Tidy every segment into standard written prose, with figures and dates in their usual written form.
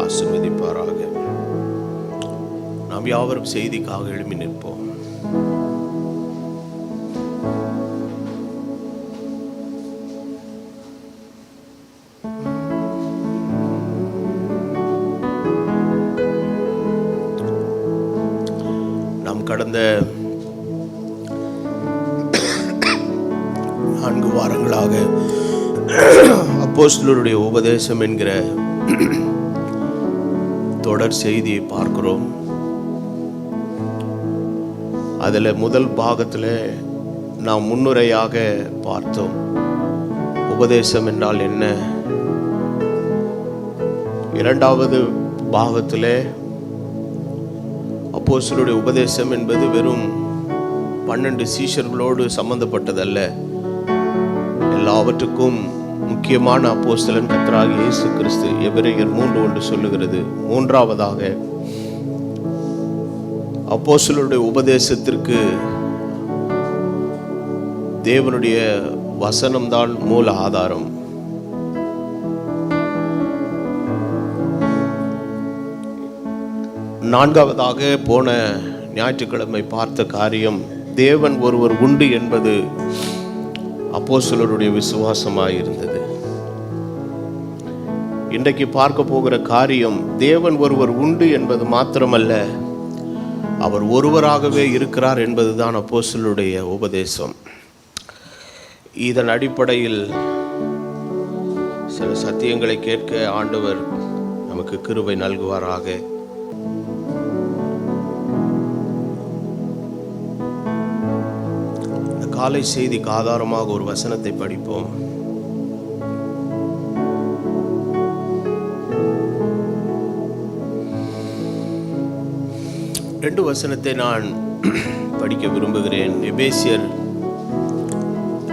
ஆசீர்வதிப்பாராக. நாம் யாவரும் செய்திக்காக எழுப்பி நிற்போம். நாம் கடந்த 4 வாரங்களாக அப்போஸ்தலருடைய உபதேசம் என்கிற தொடர் செய்தியை பார்க்கிறோம். அதில் முதல் பாகத்தில் நாம் முன்னுரையாக பார்த்தோம், உபதேசம் என்றால் என்ன. இரண்டாவது பாகத்தில் அப்போஸ்தலருடைய உபதேசம் என்பது வெறும் 12 சீஷர்களோடு சம்பந்தப்பட்டதல்ல, எல்லாவற்றுக்கும் முக்கியமான அப்போஸ்தலன் கர்த்தராகிய இயேசு கிறிஸ்து. எபிரேயர் 3:1 சொல்லுகிறது. மூன்றாவதாக அப்போஸ்தலருடைய உபதேசத்திற்கு தேவனுடைய வசனம்தான் மூல ஆதாரம். நான்காவதாக போன ஞாயிற்றுக்கிழமை பார்த்த காரியம், தேவன் ஒருவர் உண்டு என்பது அப்போஸ்தலருடைய விசுவாசமாயிருந்தது. இன்றைக்கு பார்க்க போகிற காரியம், தேவன் ஒருவர் உண்டு என்பது மாத்திரமல்ல, அவர் ஒருவராகவே இருக்கிறார் என்பதுதான் அப்போஸ்தலருடைய உபதேசம். இதன் அடிப்படையில் சில சத்தியங்களை கேட்க ஆண்டவர் நமக்கு கிருபை நல்குவாராக. காலை செய்திக்கு ஆதாரமாக ஒரு வசனத்தை படிப்போம். ரெண்டு வசனத்தை நான் படிக்க விரும்புகிறேன். எபேசியர்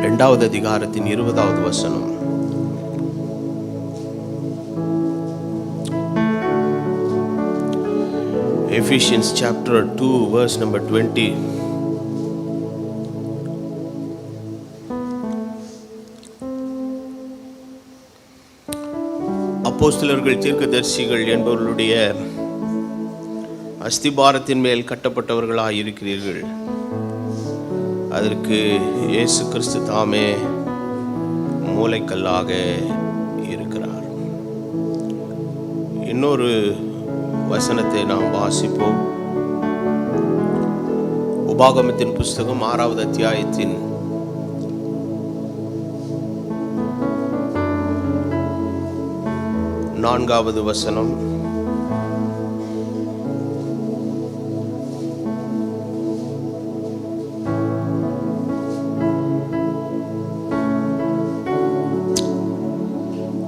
2வது அதிகாரத்தின் 20வது வசனம். Ephesians chapter 2 verse number 20. அப்போஸ்தலர்கள் தீர்க்கதரிசிகள் என்பவர்களுடைய அஸ்திபாரத்தின் மேல் கட்டப்பட்டவர்களாய் இருக்கிறீர்கள். அதற்கு இயேசு கிறிஸ்து தாமே மூலைக்கல்லாக இருக்கிறார். இன்னொரு வசனத்தை நாம் வாசிப்போம். உபாகமத்தின் புஸ்தகம் 6வது அத்தியாயத்தின் 4வது வசனம்.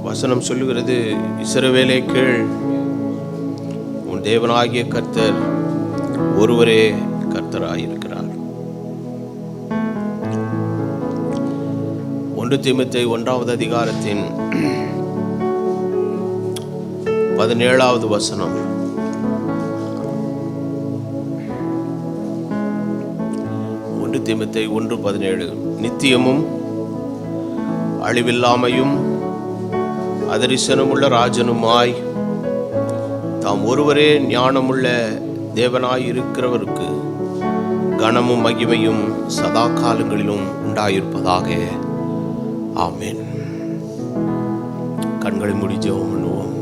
வசனம் சொல்லுகிறது, இஸ்ரவேலே கேள், உன் தேவனாகிய கர்த்தர் ஒருவரே கர்த்தராயிருக்கிறார். 1 தீமோத்தேயு 1வது அதிகாரத்தின் 17வது வசனம். தீமோத்தேயு 1:17. நித்தியமும் அழிவில்லாமையும் அதரிசனமுள்ள ராஜனுமாய் தாம் ஒருவரே ஞானமுள்ள தேவனாய் இருக்கிறவருக்கு கனமும் மகிமையும் சதா காலங்களிலும் உண்டாயிருப்பதாக. ஆமென். கண்களை மூடி ஜெபம் பண்ணுவோம்.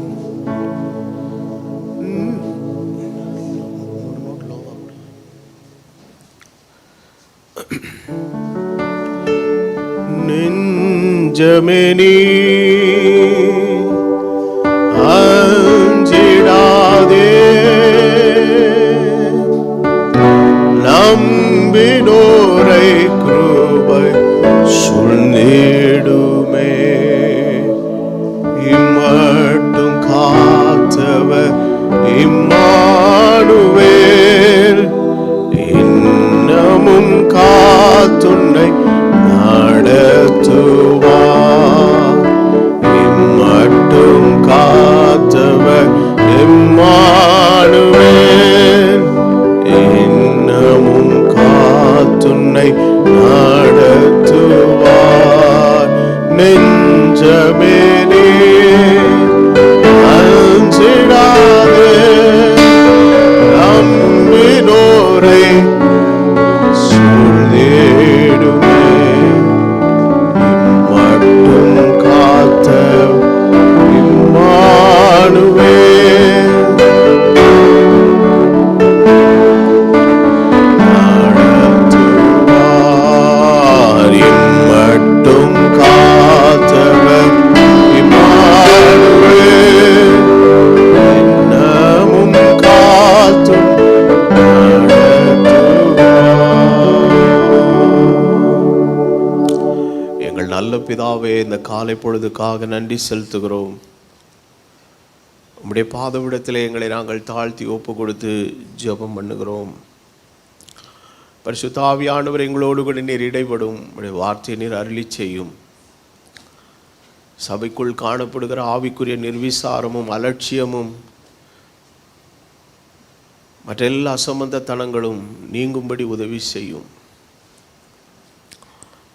நெஞ்சமெனி அஞ்சிடாதே, நம்பினோரை கிருபை சூழ்ந்திடுமே. இம்மட்டும் காத்தவர் இம்மானுவேல், இன்னமும் காத்துன்னை நடத்துவார். இம்மட்டும் நல்ல பிதாவே, இந்த காலை பொழுதுக்காக நன்றி செலுத்துகிறோம். உம்முடைய பாதவிடத்தில் எங்களை நாங்கள் தாழ்த்தி ஒப்பு கொடுத்து ஜெபம் பண்ணுகிறோம். பரிசுத்த ஆவியானவர் எங்களோடு கூட நீர் இடைப்படும். உம்முடைய வார்த்தையை நீர் அருளி செய்யும். சபைக்குள் காணப்படுகிற ஆவிக்குரிய நிர்விசாரமும் அலட்சியமும் மற்றெல்லா அசம்பந்தத்தனங்களும் நீங்கும்படி உதவி செய்யும்.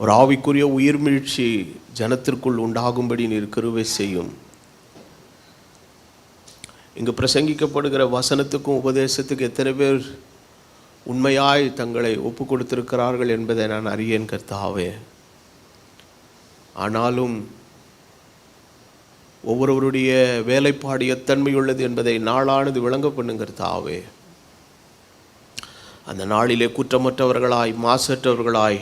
ஒரு ஆவிக்குரிய உயிர்மீழ்ச்சி ஜனத்திற்குள் உண்டாகும்படி நீர் கிருபை செய்யும். இங்கு பிரசங்கிக்கப்படுகிற வசனத்துக்கும் உபதேசத்துக்கு எத்தனை பேர் உண்மையாய் தங்களை ஒப்பு கொடுத்திருக்கிறார்கள் என்பதை நான் அறியேன் கர்த்தாவே. ஆனாலும் ஒவ்வொருவருடைய வேலைப்பாடு எத்தன்மையுள்ளது என்பதை நாளானது விளங்க பண்ணுங்க கர்த்தாவே. அந்த நாளிலே குற்றமற்றவர்களாய் மாசற்றவர்களாய்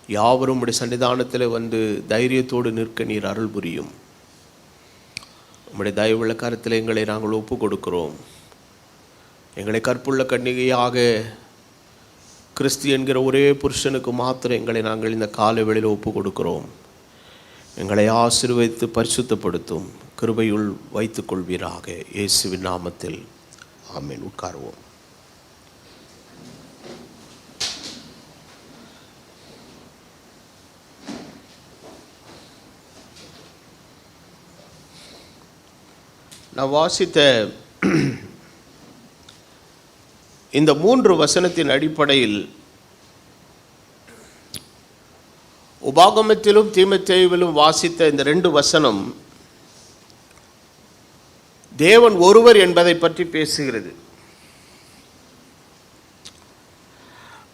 யாவரும் உம்முடைய சன்னிதானத்தில் வந்து தைரியத்தோடு நிற்க நீர் அருள் புரியும். உம்முடைய தயவுள்ள கரத்தில் எங்களை நாங்கள் ஒப்பு கொடுக்கிறோம். எங்களை கற்புள்ள கன்னிகையாக கிறிஸ்து என்கிற ஒரே புருஷனுக்கு மாத்திரம் எங்களை நாங்கள் இந்த காலை வேளையில் ஒப்பு கொடுக்கிறோம். எங்களை ஆசீர்வதித்து பரிசுத்தப்படுத்தும் கிருபையுள் வைத்துக் கொள்வீராக. இயேசுவின் நாமத்தில் ஆமென். உட்காருவோம். நான் வாசித்த இந்த 3 வசனத்தின் அடிப்படையில் உபாகமத்திலும் தீமோத்தேயுவிலும் வாசித்த இந்த 2 வசனம் தேவன் ஒருவர் என்பதை பற்றி பேசுகிறது.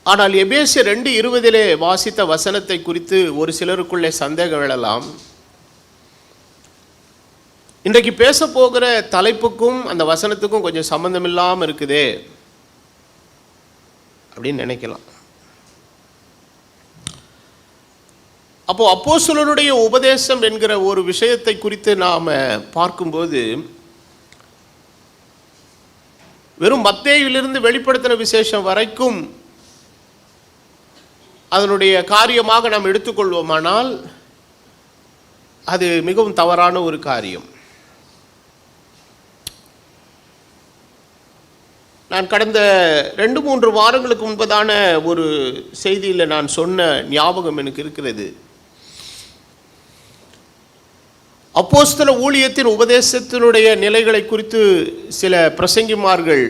ஆனால் எபேசியர் 2:20 வாசித்த வசனத்தை குறித்து ஒரு சிலருக்குள்ளே சந்தேகம் எழலாம். இன்றைக்கு பேச போகிற தலைப்புக்கும் அந்த வசனத்துக்கும் கொஞ்சம் சம்பந்தம் இல்லாமல் இருக்குதே அப்படின்னு நினைக்கலாம். அப்போ அப்போஸ்தலருடைய உபதேசம் என்கிற ஒரு விஷயத்தை குறித்து நாம் பார்க்கும்போது வெறும் மத்தேயுவிலிருந்து வெளிப்படுத்தின விசேஷம் வரைக்கும் அதனுடைய காரியமாக நாம் எடுத்துக்கொள்வோமானால் அது மிகவும் தவறான ஒரு காரியம். நான் கடந்த 2-3 வாரங்களுக்கு முன்பதான ஒரு செய்தியில் நான் சொன்ன ஞாபகம் எனக்கு இருக்கிறது. அப்போஸ்தல ஊழியத்தின் உபதேசத்தினுடைய நிலைகளை குறித்து சில பிரசங்கிமார்கள்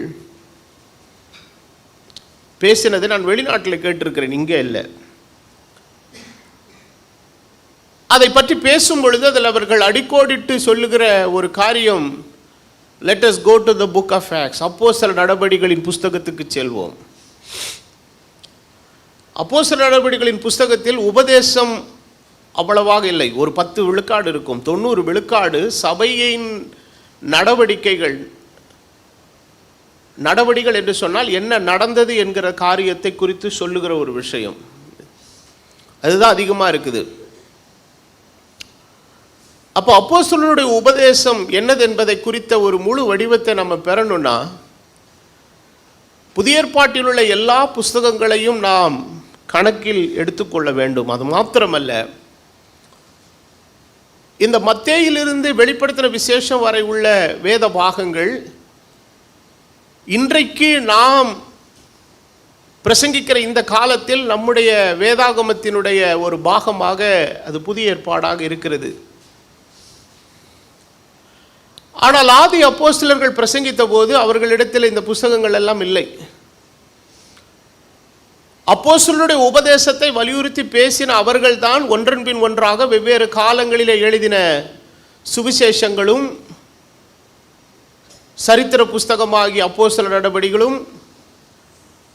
பேசினதை நான் வெளிநாட்டில் கேட்டிருக்கிறேன், இங்கே இல்லை. அதை பற்றி பேசும் பொழுது அதில் அவர்கள் அடிக்கோடிட்டு சொல்லுகிற ஒரு காரியம், let us go to the book of Acts. அப்போஸ்தல நடபடிகளின் புஸ்தகத்துக்கு செல்வோம். அப்போஸ்தல நடபடிகளின் புஸ்தகத்தில் உபதேசம் அவ்வளவாக இல்லை. ஒரு 10 விழுக்காடு இருக்கும். 90 விழுக்காடு சபையின் நடவடிக்கைகள் என்று சொன்னால் என்ன நடந்தது என்கிற காரியத்தை குறித்து சொல்லுகிற ஒரு விஷயம். அதுதான் அதிகமாக இருக்குது. அப்போ அப்போஸ்தலருடைய உபதேசம் என்னது என்பதை குறித்த ஒரு முழு வடிவத்தை நம்ம பெறணும்னா புதிய ஏற்பாட்டில் உள்ள எல்லா புஸ்தகங்களையும் நாம் கணக்கில் எடுத்துக்கொள்ள வேண்டும். அது மாத்திரமல்ல, இந்த மத்தேயிலிருந்து வெளிப்படுத்தின விசேஷம் வரை உள்ள வேத பாகங்கள் இன்றைக்கு நாம் பிரசங்கிக்கிற இந்த காலத்தில் நம்முடைய வேதாகமத்தினுடைய ஒரு பாகமாக அது புதிய ஏற்பாடாக இருக்கிறது. ஆனால் ஆதி அப்போஸ்தலர்கள் பிரசங்கித்த போது அவர்களிடத்தில் இந்த புஸ்தகங்கள் எல்லாம் இல்லை. அப்போஸ்தலருடைய உபதேசத்தை வலியுறுத்தி பேசின அவர்கள்தான் ஒன்றன் பின் ஒன்றாக வெவ்வேறு காலங்களிலே எழுதின சுவிசேஷங்களும் சரித்திர புஸ்தகமாகிய அப்போஸ்தல நடபடிகளும்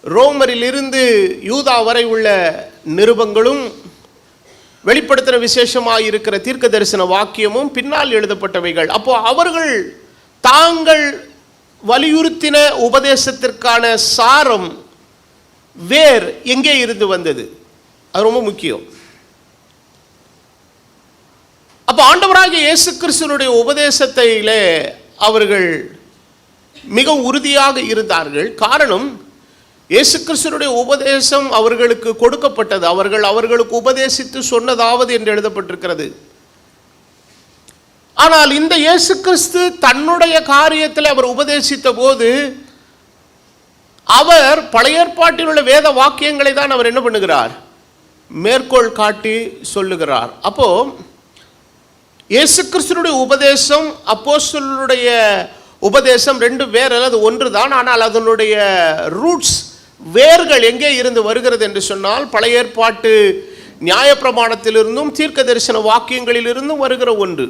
ரோமரிலிருந்து யூதா வரை உள்ள நிருபங்களும் வெளிப்படுத்தின விசேஷமாக இருக்கிற தீர்க்க தரிசன வாக்கியமும் பின்னால் எழுதப்பட்டவைகள். அப்போ அவர்கள் தாங்கள் வலியுறுத்தின உபதேசத்திற்கான சாரம் வேர் எங்கே இருந்து வந்தது, அது ரொம்ப முக்கியம். அப்போ ஆண்டவராகிய இயேசு கிறிஸ்துவினுடைய உபதேசத்திலே அவர்கள் மிக உறுதியாக இருந்தார்கள். காரணம், இயேசு கிறிஸ்துவினுடைய உபதேசம் அவர்களுக்கு கொடுக்கப்பட்டது. அவர்களுக்கு உபதேசித்து சொன்னதாவது என்று எழுதப்பட்டிருக்கிறது. ஆனால் இந்த இயேசு கிறிஸ்து தன்னுடைய காரியத்தில் அவர் உபதேசித்த போது அவர் பழைய ஏற்பாட்டில் உள்ள வேத வாக்கியங்களை தான் அவர் என்ன பண்ணுகிறார்? மேற்கோள் காட்டி சொல்லுகிறார். அப்போ இயேசு கிறிஸ்துவினுடைய உபதேசம் அப்போஸ்தலருடைய உபதேசம் ரெண்டு வேறு அல்லது ஒன்று தான். ஆனால் அதனுடைய ரூட்ஸ், வேர்கள் எங்கே இருந்து வருகிறது என்று சொன்னால் பழைய ஏற்பாட்டு நியாயப்பிரமாணத்திலிருந்தும் தீர்க்க தரிசன வாக்கியங்களிலிருந்தும் வருகிற ஒன்று.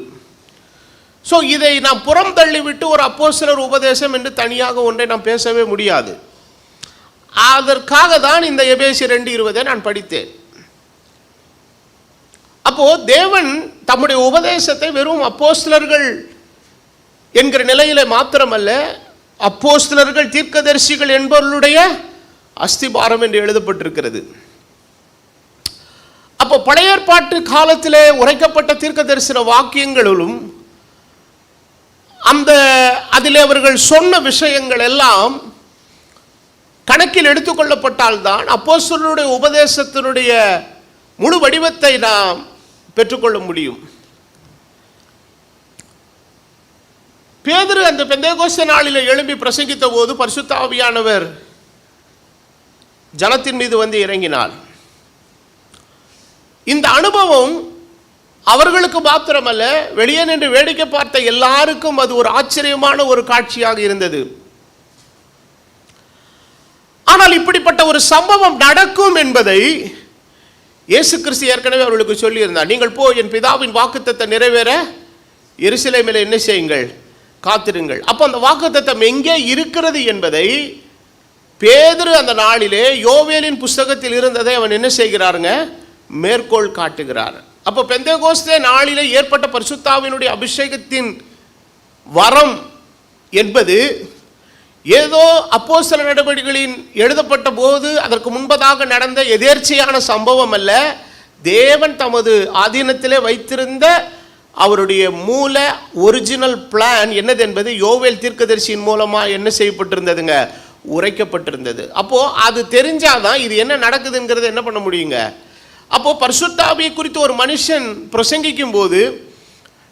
ஸோ இதை நாம் புறம் தள்ளிவிட்டு ஒரு அப்போஸ்தலர் உபதேசம் என்று தனியாக ஒன்றை நாம் பேசவே முடியாது. அதற்காக தான் இந்த எபேசியர் 2:20 நான் படித்தேன். அப்போ தேவன் தம்முடைய உபதேசத்தை வெறும் அப்போஸ்தலர்கள் என்கிற நிலையில மாத்திரமல்ல, அப்போஸ்தலர்கள் தீர்க்கதரிசிகள் என்பவர்களுடைய அஸ்திபாரம் என்று எழுதப்பட்டிருக்கிறது. அப்போ பழைய ஏற்பாட்டு காலத்திலே உரைக்கப்பட்ட தீர்க்க தரிசன வாக்கியங்களும் அதிலே அவர்கள் சொன்ன விஷயங்கள் எல்லாம் கணக்கில் எடுத்துக்கொள்ளப்பட்டால்தான் அப்போஸ்தலருடைய உபதேசத்தினுடைய முழு வடிவத்தை நாம் பெற்றுக்கொள்ள முடியும். பேதுரு அந்த பெந்தேகோஸ்தே நாளிலே எழும்பி பிரசங்கித்த போது பரிசுத்த ஆவியானவர் ஜனத்தின் மீது வந்து இறங்கினார். இந்த அனுபவம் அவர்களுக்கு மாத்திரமல்ல, வெளியே நின்று வேடிக்கை பார்த்த எல்லாருக்கும் அது ஒரு ஆச்சரியமான ஒரு காட்சியாக இருந்தது. ஆனால் இப்படிப்பட்ட ஒரு சம்பவம் நடக்கும் என்பதை இயேசு கிறிஸ்து ஏற்கனவே அவர்களுக்கு சொல்லியிருந்தார். நீங்கள் போய் என் பிதாவின் வாக்குத்தத்தம் நிறைவேற எருசலேமில் என்ன செய்யுங்கள்? காத்திருங்கள். அப்போ அந்த வாக்குத்தத்தம் எங்கே இருக்கிறது என்பதை பேதுரு அந்த நாளிலே யோவேலின் புஸ்தகத்தில் இருந்ததை அவன் என்ன செய்கிறாருங்க? மேற்கோள் காட்டுகிறார். அப்போ பெந்தேகோஸ்தே நாளிலே ஏற்பட்ட பரிசுத்தாவினுடைய அபிஷேகத்தின் வரம் என்பது ஏதோ அப்போஸ்தல நடவடிக்கைகளின் எழுதப்பட்ட போது அதற்கு முன்பதாக நடந்த எதேர்ச்சையான சம்பவம் அல்ல. தேவன் தமது ஆதீனத்திலே வைத்திருந்த அவருடைய மூல ஒரிஜினல் பிளான் என்னது என்பது யோவேல் தீர்க்கதரிசியின் மூலமாக என்ன செய்யப்பட்டிருந்ததுங்க? உரைக்கப்பட்டிருந்தது. அப்போ அது தெரிஞ்சாதான் இது என்ன நடக்குதுங்கிறது என்ன பண்ண முடியுங்க? அப்போ பரிசுத்த ஆவியை குறித்து ஒரு மனுஷன் பிரசங்கிக்கும் போது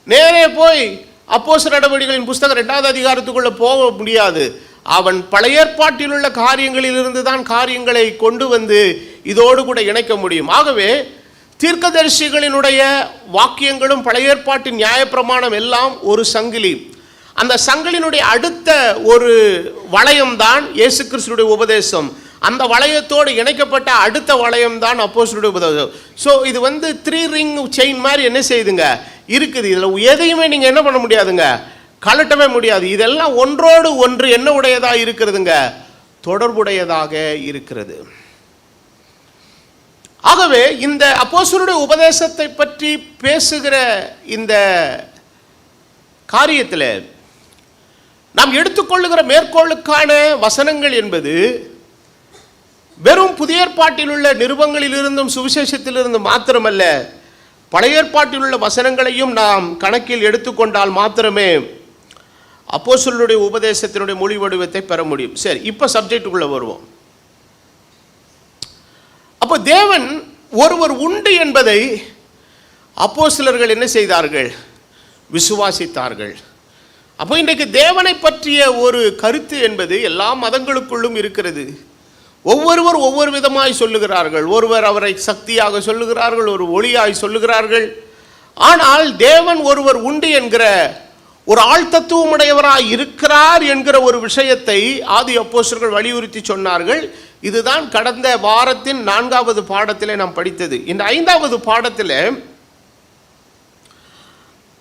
நேரே போய் அப்போஸ்தல நடவடிக்கைகளின் புஸ்தகம் 2வது அதிகாரத்துக்குள்ள போக முடியாது. அவன் பழைய ஏற்பாட்டில் உள்ள காரியங்களிலிருந்து தான் காரியங்களை கொண்டு வந்து இதோடு கூட இணைக்க முடியும். ஆகவே தீர்க்கதரிசிகளினுடைய வாக்கியங்களும் பழைய ஏற்பாட்டின் நியாயப்பிரமாணம் எல்லாம் ஒரு சங்கிலி. அந்த சங்கிலினுடைய அடுத்த ஒரு வளையம்தான் இயேசு கிறிஸ்துவினுடைய உபதேசம். அந்த வளையத்தோடு இணைக்கப்பட்ட அடுத்த வளையம் தான் அப்போஸ்தலருடைய உபதேசம். ஸோ இது 3 ரிங் செயின் மாதிரி என்ன செய்யுதுங்க? இருக்குது. இதில் எதையுமே நீங்கள் என்ன பண்ண முடியாதுங்க? கலட்டவே முடியாது. இதெல்லாம் ஒன்றோடு ஒன்று என்ன உடையதாக இருக்கிறதுங்க? தொடர்புடையதாக இருக்கிறது. ஆகவே இந்த அப்போஸ்தலருடைய உபதேசத்தை பற்றி பேசுகிற இந்த காரியத்தில் நாம் எடுத்துக்கொள்ளுகிற மேற்கோளுக்கான வசனங்கள் என்பது வெறும் புதிய ஏற்பாட்டில் உள்ள நிருபங்களிலிருந்தும் சுவிசேஷத்திலிருந்தும் மாத்திரமல்ல, பழைய ஏற்பாட்டில் உள்ள வசனங்களையும் நாம் கணக்கில் எடுத்துக்கொண்டால் மாத்திரமே அப்போஸ்தலருடைய உபதேசத்தினுடைய மொழி வடிவத்தை பெற முடியும். சரி, இப்போ சப்ஜெக்டுக்குள்ள வருவோம். அப்போ தேவன் ஒருவர் உண்டு என்பதை அப்போஸ்தலர்கள் என்ன செய்தார்கள்? விசுவாசித்தார்கள். அப்போ இன்றைக்கு தேவனை பற்றிய ஒரு கருத்து என்பது எல்லா மதங்களுக்குள்ளும் இருக்கிறது. ஒவ்வொருவர் ஒவ்வொரு விதமாய் சொல்லுகிறார்கள். ஒருவர் அவரை சக்தியாக சொல்லுகிறார்கள், ஒரு ஒளியாய் சொல்லுகிறார்கள். ஆனால் தேவன் ஒருவர் உண்டு என்கிற ஒரு ஆழ்தத்துவமுடையவராய் இருக்கிறார் என்கிற ஒரு விஷயத்தை ஆதி அப்போஸ்தலர்கள் வலியுறுத்தி சொன்னார்கள். இதுதான் கடந்த வாரத்தின் 4வது பாடத்திலே நாம் படித்தது. இந்த 5வது பாடத்தில்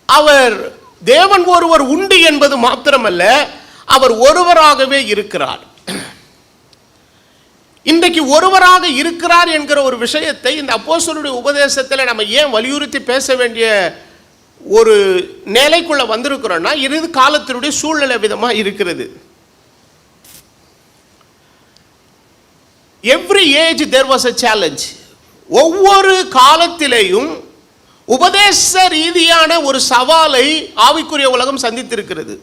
அவர் தேவன் ஒருவர் உண்டு என்பது மாத்திரமல்ல, அவர் ஒருவராகவே இருக்கிறார். இன்றைக்கு ஒருவராக இருக்கிறார் என்கிற ஒரு விஷயத்தை இந்த அப்போஸ்தலருடைய உபதேசத்தில் நம்ம ஏன் வலியுறுத்தி பேச வேண்டிய ஒரு நிலைக்குள்ள வந்திருக்கிறோம்னா, இறுதி காலத்தினுடைய சூழ்நிலை விதமாக இருக்கிறது. Every age there was a challenge. ஒவ்வொரு காலத்திலேயும் உபதேச ரீதியான ஒரு சவாலை ஆவிக்குரிய உலகம் சந்தித்திருக்கிறது.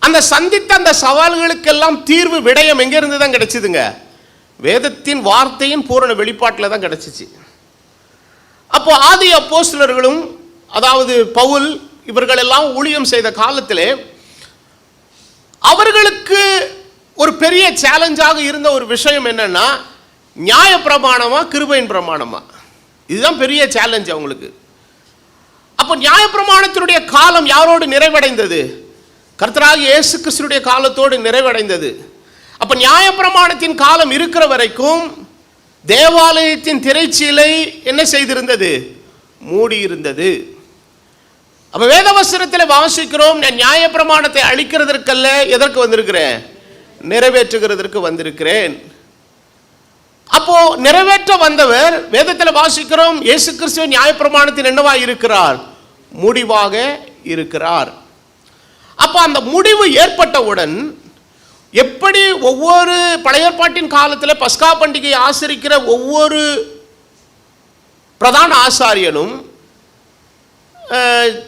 அந்த சந்தித்த அந்த சவால்களுக்கெல்லாம் தீர்வு விடயம் எங்க இருந்து தான் கிடைச்சதுங்க? வேதத்தின் வார்த்தையின் பூரண வெளிப்பாட்டில் தான் கிடைச்சிச்சு. அப்போ ஆதி அப்போஸ்தலர்களும், அதாவது பவுல், இவர்கள் எல்லாம் ஊழியம் செய்த காலத்திலே அவர்களுக்கு ஒரு பெரிய சேலஞ்சாக இருந்த ஒரு விஷயம் என்னன்னா, நியாய பிரமாணமா கிருபையின் பிரமாணமா? இதுதான் பெரிய சேலஞ்ச் அவங்களுக்கு. அப்போ நியாய பிரமாணத்தினுடைய காலம் யாரோடு நிறைவடைந்தது? கர்த்தராகிய இயேசு கிறிஸ்துவினுடைய காலத்தோடு நிறைவடைந்தது. அப்ப நியாய பிரமாணத்தின் காலம் இருக்கிற வரைக்கும் தேவாலயத்தின் திரைச்சீலை என்ன செய்திருந்தது? மூடி இருந்தது. அப்ப வேதவசனத்தில் வாசிக்கிறோம், நான் நியாய பிரமாணத்தை அழிக்கிறதற்கல்ல, எதற்கு வந்திருக்கிறேன்? நிறைவேற்றுகிறதற்கு வந்திருக்கிறேன். அப்போ நிறைவேற்ற வந்தவர், வேதத்தில் வாசிக்கிறோம், இயேசு கிறிஸ்துவ நியாய பிரமாணத்தின் என்னவா இருக்கிறார்? முடிவாக இருக்கிறார். அப்ப அந்த முடிவு ஏற்பட்டவுடன் எப்படி ஒவ்வொரு பழைய ஏற்பாட்டின் காலத்தில் பஸ்கா பண்டிகையை ஆசரிக்கிற ஒவ்வொரு பிரதான ஆசாரியனும்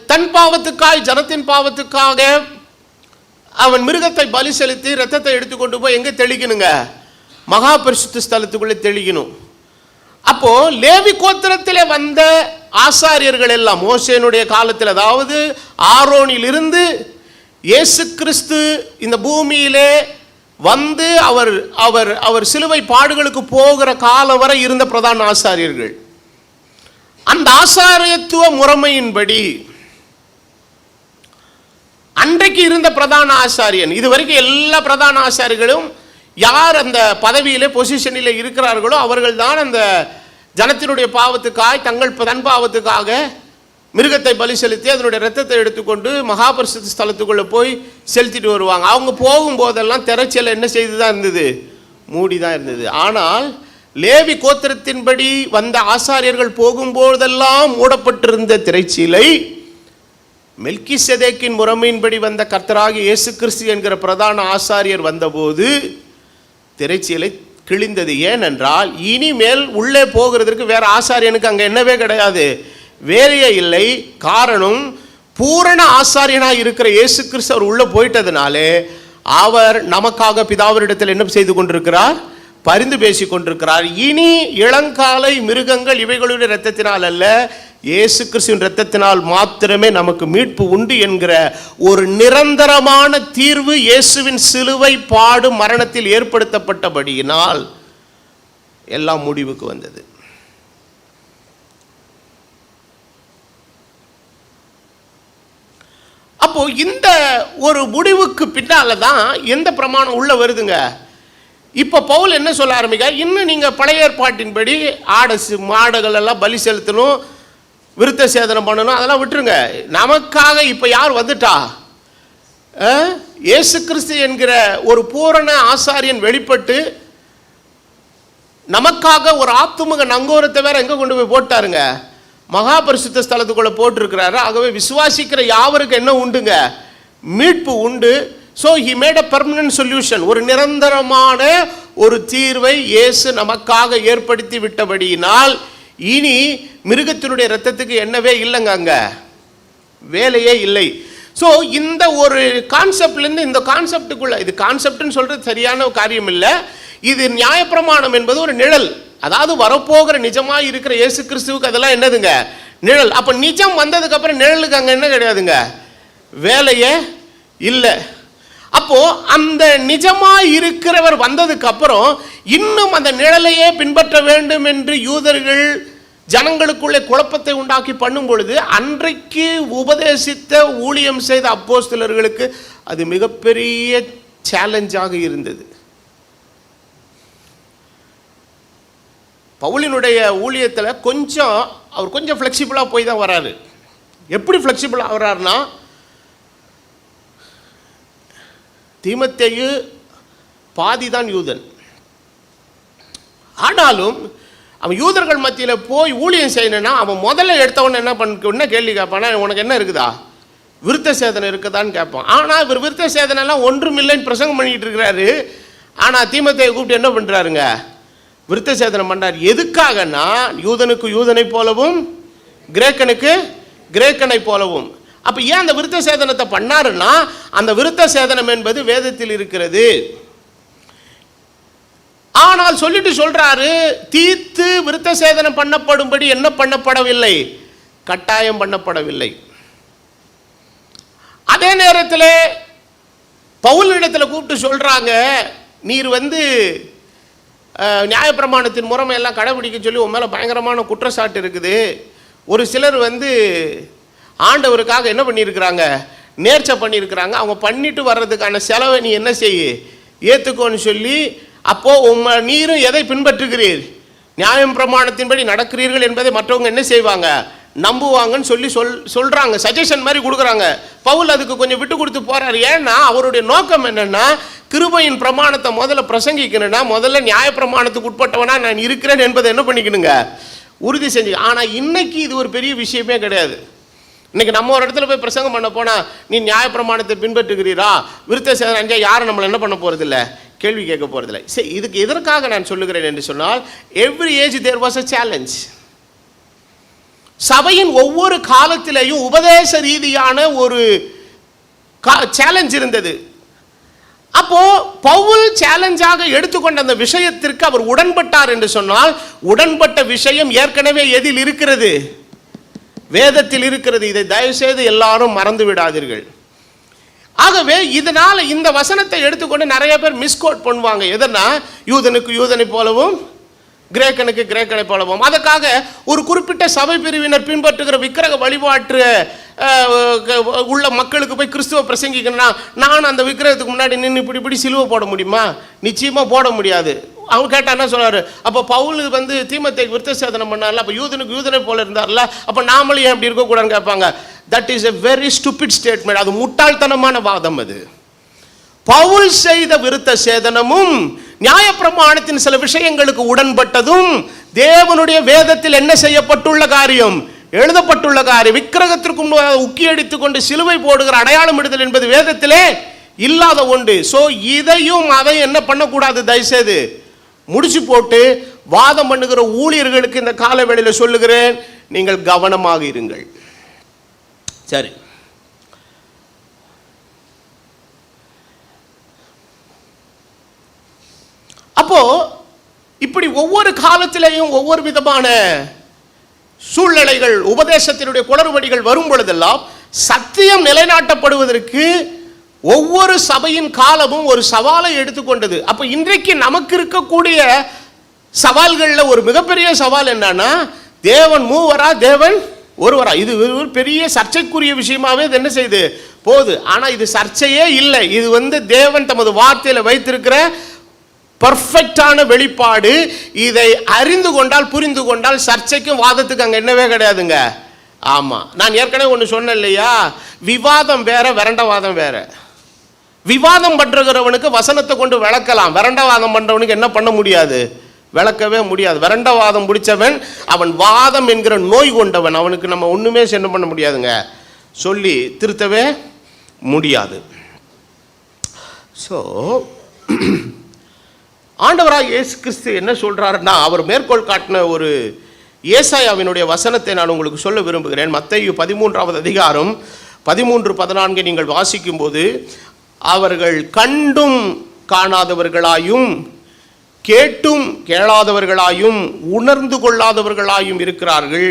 தன் பாவத்துக்காய், ஜனத்தின் பாவத்துக்காக அவன் மிருகத்தை பலி செலுத்தி ரத்தத்தை எடுத்துக்கொண்டு போய் எங்கே தெளிக்கணுங்க? மகா பரிசுத்த ஸ்தலத்துக்குள்ளே தெளிக்கணும். அப்போ லேவி கோத்திரத்தில் வந்த ஆசாரியர்கள் எல்லாம் மோசேனுடைய காலத்தில், அதாவது ஆரோனில் இருந்து இயேசு கிறிஸ்து இந்த பூமியிலே வந்து அவர் அவர் அவர் சிலுவை பாடுகளுக்கு போகிற காலம் வரை இருந்த பிரதான ஆசாரியர்கள். அந்த ஆசாரியத்துவ முறைமையின்படி அன்றைக்கு இருந்த பிரதான ஆசாரியன், இதுவரைக்கும் எல்லா பிரதான ஆசாரியர்களும் யார் அந்த பதவியிலே பொசிஷனில் இருக்கிறார்களோ அவர்கள் தான் அந்த ஜனத்தினுடைய பாவத்துக்காய், தன் பாவத்துக்காக மிருகத்தை பலி செலுத்தி அதனுடைய ரத்தத்தை எடுத்துக்கொண்டு மகாபரிசுத்த ஸ்தலத்துக்குள்ளே போய் செலுத்திட்டு வருவாங்க. அவங்க போகும்போதெல்லாம் திரைச்சீலை என்ன செய்து தான் இருந்தது? மூடி தான் இருந்தது. ஆனால் லேவி கோத்திரத்தின்படி வந்த ஆசாரியர்கள் போகும்போதெல்லாம் மூடப்பட்டிருந்த திரைச்சீலை மெல்கிசேதேக்கின் முறைமையின்படி வந்த கர்த்தராகிய இயேசு கிறிஸ்து என்கிற பிரதான ஆசாரியர் வந்தபோது திரைச்சீலை கிழிந்தது. ஏனென்றால் இனிமேல் உள்ளே போகிறதுக்கு வேற ஆசாரியனுக்கு அங்கே என்னவே கிடையாது, வேலையே இல்லை. காரணம், பூரண ஆசாரியனாக இருக்கிற இயேசு கிறிஸ்து அவர் உள்ள போயிட்டதுனாலே அவர் நமக்காக பிதாவினிடத்தில் என்ன செய்து கொண்டிருக்கிறார்? பரிந்து பேசி கொண்டிருக்கிறார். இனி இளங்காலை மிருகங்கள் இவைகளுடைய இரத்தத்தினால் அல்ல, இயேசு கிறிஸ்துவின் இரத்தத்தினால் மாத்திரமே நமக்கு மீட்பு உண்டு என்கிற ஒரு நிரந்தரமான தீர்வு இயேசுவின் சிலுவை பாடு மரணத்தில் ஏற்படுத்தப்பட்டபடியினால் எல்லாம் முடிவுக்கு வந்தது. அப்போ இந்த ஒரு முடிவுக்கு பின்னால தான் எந்த பிரமாணம் உள்ள வருதுங்க? இப்போ பவுல் என்ன சொல்ல ஆரம்பிக்க, இன்னும் நீங்கள் பழைய ஏற்பாட்டின்படி மாடுகள் எல்லாம் பலி செலுத்தணும், விருத்த சேதனம் பண்ணணும், அதெல்லாம் விட்டுருங்க. நமக்காக இப்போ யார் வந்துட்டா? இயேசு கிறிஸ்து என்கிற ஒரு பூரண ஆசாரியன் வெளிப்பட்டு நமக்காக ஒரு ஆத்துமக நங்கோரத்தை வேற எங்கே கொண்டு போய் போட்டாருங்க? மகா பரிசுத்த ஸ்தலத்துக்குள்ள போட்டிருக்கிறாரு. ஆகவே விசுவாசிக்கிற யாவருக்கு என்ன உண்டுங்க? மீட்பு உண்டு. So he made a permanent solution, ஒரு நிரந்தரமான ஒரு தீர்வை இயேசு நமக்காக ஏற்படுத்தி விட்டபடியினால் இனி மிருகத்தினுடைய இரத்தத்துக்கு என்னவே இல்லைங்க, அங்கே வேலையே இல்லை. ஸோ இந்த ஒரு கான்செப்ட்லேருந்து இந்த கான்செப்டுக்குள்ள, இது கான்செப்ட்னு சொல்கிறது சரியான காரியம் இல்லை, இது நியாயப்பிரமாணம் என்பது ஒரு நிழல். அதாவது வரப்போகிற நிஜமாக இருக்கிற இயேசு கிறிஸ்துவுக்கு அதெல்லாம் என்னதுங்க? நிழல். அப்போ நிஜம் வந்ததுக்கு அப்புறம் நிழலுக்கு அங்கே என்ன கிடையாதுங்க? வேலையே இல்லை. அப்போ அந்த நிஜமாக இருக்கிறவர் வந்ததுக்கு அப்புறம் இன்னும் அந்த நிழலையே பின்பற்ற வேண்டும் என்று யூதர்கள் ஜனங்களுக்குள்ளே குழப்பத்தை உண்டாக்கி பண்ணும் பொழுது அன்றைக்கு உபதேசித்த ஊழியம் செய்த அப்போஸ்தலர்களுக்கு அது மிகப்பெரிய சேலஞ்சாக இருந்தது. பவுலினுடைய ஊழியத்தில் அவர் கொஞ்சம் ஃப்ளெக்சிபிளாக போய் தான் வராரு. எப்படி ஃப்ளெக்சிபிளாக வர்றாருன்னா, தீமோத்தேயு பாதி தான் யூதன், ஆனாலும் அவன் யூதர்கள் மத்தியில் போய் ஊழியம் செய்யணும்னா அவன் முதல்ல எடுத்தவொன்னு என்ன கேள்வி கேட்பானா, உனக்கு என்ன இருக்குதா? விருத்த சேதனை இருக்குதான்னு கேட்பான். ஆனால் இவர் விருத்த சேதனைலாம் ஒன்றும் இல்லைன்னு பிரசங்கம் பண்ணிக்கிட்டு இருக்கிறாரு. ஆனால் தீமோத்தேயை கூப்பிட்டு என்ன பண்ணுறாருங்க? விருத்த சேதனம் பண்ணார். எதுக்காகனா, யூதனுக்கு யூதனை போலவும் கிரேக்கனுக்கு கிரேக்கனை போலவும். அப்போ ஏன் அந்த விருத்த சேதனத்தை பண்ணாருன்னா, அந்த விருத்த சேதனம் என்பது வேதத்தில் இருக்கிறது. ஆனால் சொல்லிட்டு சொல்றாரு, தீத்து விருத்த சேதனம் பண்ணப்படும்படி என்ன பண்ணப்படவில்லை, கட்டாயம் பண்ணப்படவில்லை. அதே நேரத்தில் பவுலிடத்தில் கூப்பிட்டு சொல்றாங்க, நீர் நியாயப்பிரமாணத்தின் முறைமையெல்லாம் கடைபிடிக்க சொல்லி உன் மேலே பயங்கரமான குற்றச்சாட்டு இருக்குது. ஒரு சிலர் ஆண்டவருக்காக என்ன பண்ணியிருக்கிறாங்க, நேர்ச்சை பண்ணியிருக்கிறாங்க. அவங்க பண்ணிட்டு வர்றதுக்கான செலவை நீ என்ன செய்ய, ஏற்றுக்கோன்னு சொல்லி, அப்போது நீரும் எதை பின்பற்றுகிறீர், நியாயம் பிரமாணத்தின்படி நடக்கிறீர்கள் என்பதை மற்றவங்க என்ன செய்வாங்க, நம்புவாங்கன்னு சொல்கிறாங்க, சஜஷன் மாதிரி கொடுக்குறாங்க. பவுல் அதுக்கு கொஞ்சம் விட்டு கொடுத்து போகிறார். ஏன்னா அவருடைய நோக்கம் என்னென்னா, கிருபையின் பிரமாணத்தை முதல்ல பிரசங்கிக்கணும்னா முதல்ல நியாய பிரமாணத்துக்கு உட்பட்டவனா நான் இருக்கிறேன் என்பதை என்ன பண்ணிக்கணுங்க, உறுதி செஞ்சு. ஆனால் இன்னைக்கு இது ஒரு பெரிய விஷயமே கிடையாது. இன்னைக்கு நம்ம ஒரு இடத்துல போய் பிரசங்கம் பண்ண போனால், நீ நியாய பிரமாணத்தை பின்பற்றுகிறீரா, விருத்த சேதனம் அஞ்சா, யாரும் நம்மளை என்ன பண்ண போகிறதில்ல, கேள்வி கேட்க போகிறதில்ல. சரி, இதுக்கு எதற்காக நான் சொல்லுகிறேன் என்று சொன்னால், every age there was a challenge. சபையின் ஒவ்வொரு காலத்திலேயும் உபதேச ரீதியான ஒரு சேலஞ்ச் இருந்தது. அப்போ பவுல் சேலஞ்சாக எடுத்துக்கொண்ட அந்த விஷயத்திற்கு அவர் உடன்பட்டார் என்று சொன்னால், உடன்பட்ட விஷயம் ஏற்கனவே எதில் இருக்கிறது, வேதத்தில் இருக்கிறது. இதை தயவு செய்து எல்லாரும் மறந்து விடாதீர்கள். ஆகவே இதனால இந்த வசனத்தை எடுத்துக்கொண்டு நிறைய பேர் மிஸ்கோட் பண்ணுவாங்க. எதனா, யூதனுக்கு யூதனை போலவும் கிரேக்கனுக்கு கிரேக்கனை போலவும். அதற்காக ஒரு குறிப்பிட்ட சபை பிரிவினர் பின்பற்றுகிற விக்கிரக வழிபாட்டு உள்ள மக்களுக்கு போய் கிறிஸ்துவ பிரசங்கிக்கணும்னா, நான் அந்த விக்கிரகத்துக்கு முன்னாடி நின்று இப்படி சிலுவை போட முடியுமா, நிச்சயமாக போட முடியாது. அவங்க கேட்டால் என்ன சொல்றாரு, அப்போ பவுல் தீமத்தை விருத்த சேதனம் பண்ணார்ல, அப்போ யூதனுக்கு யூதனை போல இருந்தார்ல, அப்போ நாமளும் ஏன் அப்படி இருக்கக்கூடாதுன்னு கேட்பாங்க. That is a very stupid statement. அது முட்டாள்தனமான வாதம். அது பவுல் செய்த விருத்த சேதனமும் நியாயப்பிரமாணத்தின் சில விஷயங்களுக்கு உடன்பட்டதும் தேவனுடைய வேதத்தில் என்ன செய்யப்பட்டுள்ள காரியம், எழுதப்பட்டுள்ள காரியம். விக்கிரகத்திற்கு உக்கி அடித்துக் கொண்டு சிலுவை போடுகிற அடையாளம் இடுதல் என்பது வேதத்திலே இல்லாத ஒன்று. ஸோ இதையும் அதை என்ன பண்ணக்கூடாது, தயவுசெய்து முடிச்சு போட்டு வாதம் பண்ணுகிற ஊழியர்களுக்கு இந்த கால வேளையில் சொல்லுகிறேன், நீங்கள் கவனமாக இருங்கள். சரி, அப்போ இப்படி ஒவ்வொரு காலத்திலேயும் ஒவ்வொரு விதமான சூழ்நிலைகள், உபதேசத்தினுடைய குளறுபடிகள் வரும் பொழுதெல்லாம் சத்தியம் நிலைநாட்டப்படுவதற்கு ஒவ்வொரு சபையின் காலமும் ஒரு சவாலை எடுத்துக்கொண்டது. அப்போ இன்றைக்கு நமக்கு இருக்கக்கூடிய சவால்களில் ஒரு மிகப்பெரிய சவால் என்னன்னா, தேவன் மூவரா, தேவன் ஒருவரா. இது ஒரு பெரிய சர்ச்சைக்குரிய விஷயமாவே இது என்ன செய்யுது போகுது. ஆனால் இது சர்ச்சையே இல்லை. இது தேவன் தமது வார்த்தையில் வைத்திருக்கிற பர்ஃபெக்டான வெளிப்பாடு. இதை அறிந்து கொண்டால், புரிந்து கொண்டால் சர்ச்சைக்கும் வாதத்துக்கு அங்கே என்னவே கிடையாதுங்க. ஆமாம், நான் ஏற்கனவே ஒன்று சொன்னேன் இல்லையா, விவாதம் வேற, விரண்டவாதம் வேற. விவாதம் பண்ணுறவனுக்கு வசனத்தை கொண்டு விளக்கலாம், விரண்டவாதம் பண்ணுறவனுக்கு என்ன பண்ண முடியாது, விளக்கவே முடியாது. விரண்டவாதம் பிடிச்சவன் அவன் வாதம் என்கிற நோய் கொண்டவன். அவனுக்கு நம்ம ஒன்றுமே என்ன பண்ண முடியாதுங்க, சொல்லி திருத்தவே முடியாது. ஸோ ஆண்டவராக இயேசு கிறிஸ்து என்ன சொல்றாருன்னா, அவர் மேற்கோள் காட்டின ஒரு ஏசாயாவினுடைய வசனத்தை நான் உங்களுக்கு சொல்ல விரும்புகிறேன். மத்தேயு 13வது அதிகாரம் 13-14 நீங்கள் வாசிக்கும் போது, அவர்கள் கண்டும் காணாதவர்களாயும் கேட்டும் கேளாதவர்களாயும் உணர்ந்து கொள்ளாதவர்களாயும் இருக்கிறார்கள்.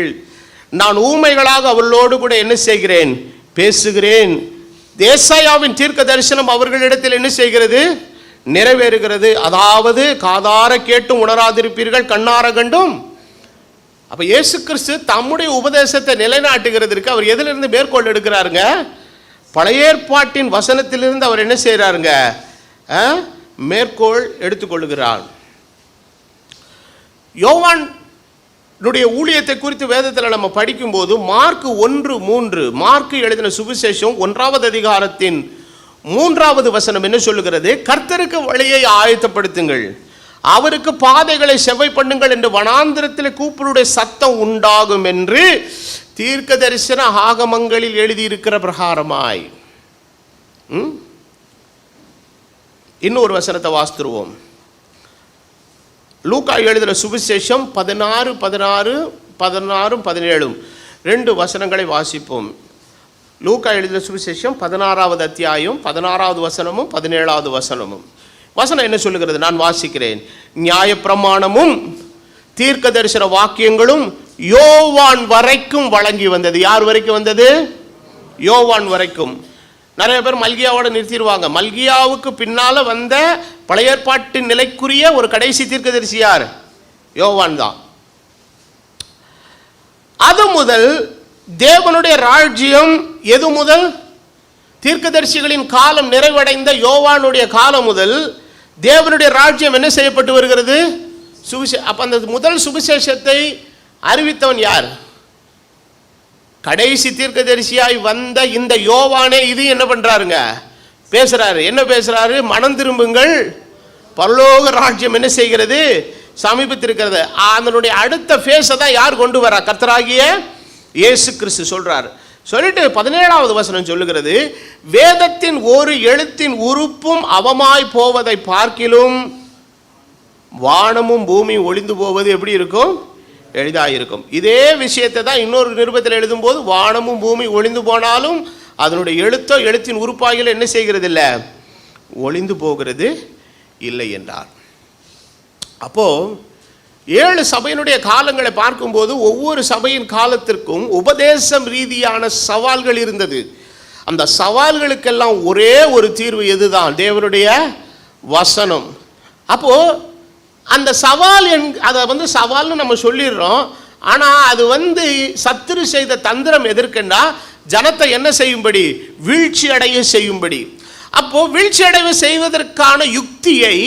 நான் ஊமைகளாக அவர்களோடு கூட என்ன செய்கிறேன், பேசுகிறேன். ஏசாயாவின் தீர்க்க தரிசனம் அவர்களிடத்தில் என்ன செய்கிறது, நிறைவேறுகிறது. அதாவது காதார கேட்டும் உணராதிருப்பீர்கள், கண்ணார கண்டும். அப்ப இயேசு கிறிஸ்து தம்முடைய உபதேசத்தை நிலைநாட்டுகிறதுக்கு அவர் எதிலிருந்து மேற்கோள் எடுக்கிறாருங்க, பழைய ஏற்பாட்டின் வசனத்திலிருந்து அவர் என்ன செய்யறாருங்க, மேற்கோள் எடுத்துக்கொள்கிறார். யோவானுடைய ஊழியத்தை குறித்து வேதத்தில் நம்ம படிக்கும்போது மார்க் 1:3, மார்க் எழுதின சுவிசேஷம் 1வது அதிகாரத்தின் 3வது வசனம் என்ன சொல்லுகிறது, கர்த்தருக்கு வழியை ஆயத்தப்படுத்துங்கள், அவருக்கு பாதைகளை செவ்வை பண்ணுங்கள் என்று வனாந்திரத்தில் கூப்பிடுடைய சத்தம் உண்டாகும் என்று தீர்க்க தரிசன ஆகமங்களில் எழுதியிருக்கிற பிரகாரமாய். இன்னொரு வசனத்தை வாசித்துருவோம். லூக்கா எழுதின சுவிசேஷம் 16, 17 2 வசனங்களை வாசிப்போம். லூக்கா எழுதின சுவிசேஷம் 16வது அத்தியாயம் 16வது வசனமும் 17வது வசனமும். வசனம் என்ன சொல்லுகிறது? நான் வாசிக்கிறேன். நியாயப்பிரமாணமும் தீர்க்க தரிசன வாக்கியங்களும் யோவான் வரைக்கும் வழங்கி வந்தது. யார் வரைக்கும் வந்தது? யோவான் வரைக்கும். நிறைய பேர் மல்கியாவோட நிறுத்திடுவாங்க. மல்கியாவுக்கு பின்னால வந்த பழைய ஏற்பாட்டின் நிலைக்குரிய ஒரு கடைசி தீர்க்கதரிசி யார்? யோவான் தான். அது முதல் தேவனுடைய ராஜ்யம் எது முதல்? தீர்க்கதரிசிகளின் காலம் நிறைவடைந்த யோவானுடைய காலம் முதல் தேவனுடைய ராஜ்யம் என்ன செய்யப்பட்டு வருகிறது? அப்ப அந்த முதல் சுவிசேஷத்தை அறிவித்தவன் யார்? கடைசி தீர்க்கதரிசியாய் வந்த இந்த யோவானே இது என்ன பண்றாருங்க? பேசுறாரு. என்ன பேசுறாரு? மனம் திரும்புங்கள், பரலோக ராஜ்யம் என்ன செய்கிறது? சமீபத்திருக்கிறது. அதனுடைய அடுத்த ஃபேஸை தான் யார் கொண்டு வரா? கர்த்தராகிய இயேசு கிறிஸ்து சொல்றார். சொல்லிட்டு 17வது வசனம் சொல்லுகிறது, வேதத்தின் ஒரு எழுத்தின் உறுப்பும் அவமாய் போவதை பார்க்கிலும் வானமும் பூமியும் ஒளிந்து போவது எப்படி இருக்கும்? எளிதாயிருக்கும். இதே விஷயத்தை தான் இன்னொரு நிருபத்தில் எழுதும்போது, வானமும் பூமி ஒளிந்து போனாலும் அதனுடைய எழுத்தோ எழுத்தின் உறுப்பாகில என்ன செய்கிறது இல்லை? ஒளிந்து போகிறது இல்லை என்றார். அப்போ 7 சபையினுடைய காலங்களை பார்க்கும்போது ஒவ்வொரு சபையின் காலத்திற்கும் உபதேசம் ரீதியான சவால்கள் இருந்தது. அந்த சவால்களுக்கெல்லாம் ஒரே ஒரு தீர்வு எதுதான்? தேவனுடைய வசனம். அப்போ அந்த சவால் அதை சவால்னு நம்ம சொல்லிடுறோம். ஆனால் அது சத்துரு செய்த தந்திரம் எதற்கென்றா ஜனத்தை என்ன செய்யும்படி? வீழ்ச்சி அடைய செய்யும்படி. அப்போ வீழ்ச்சி அடைய செய்வதற்கான யுக்தியை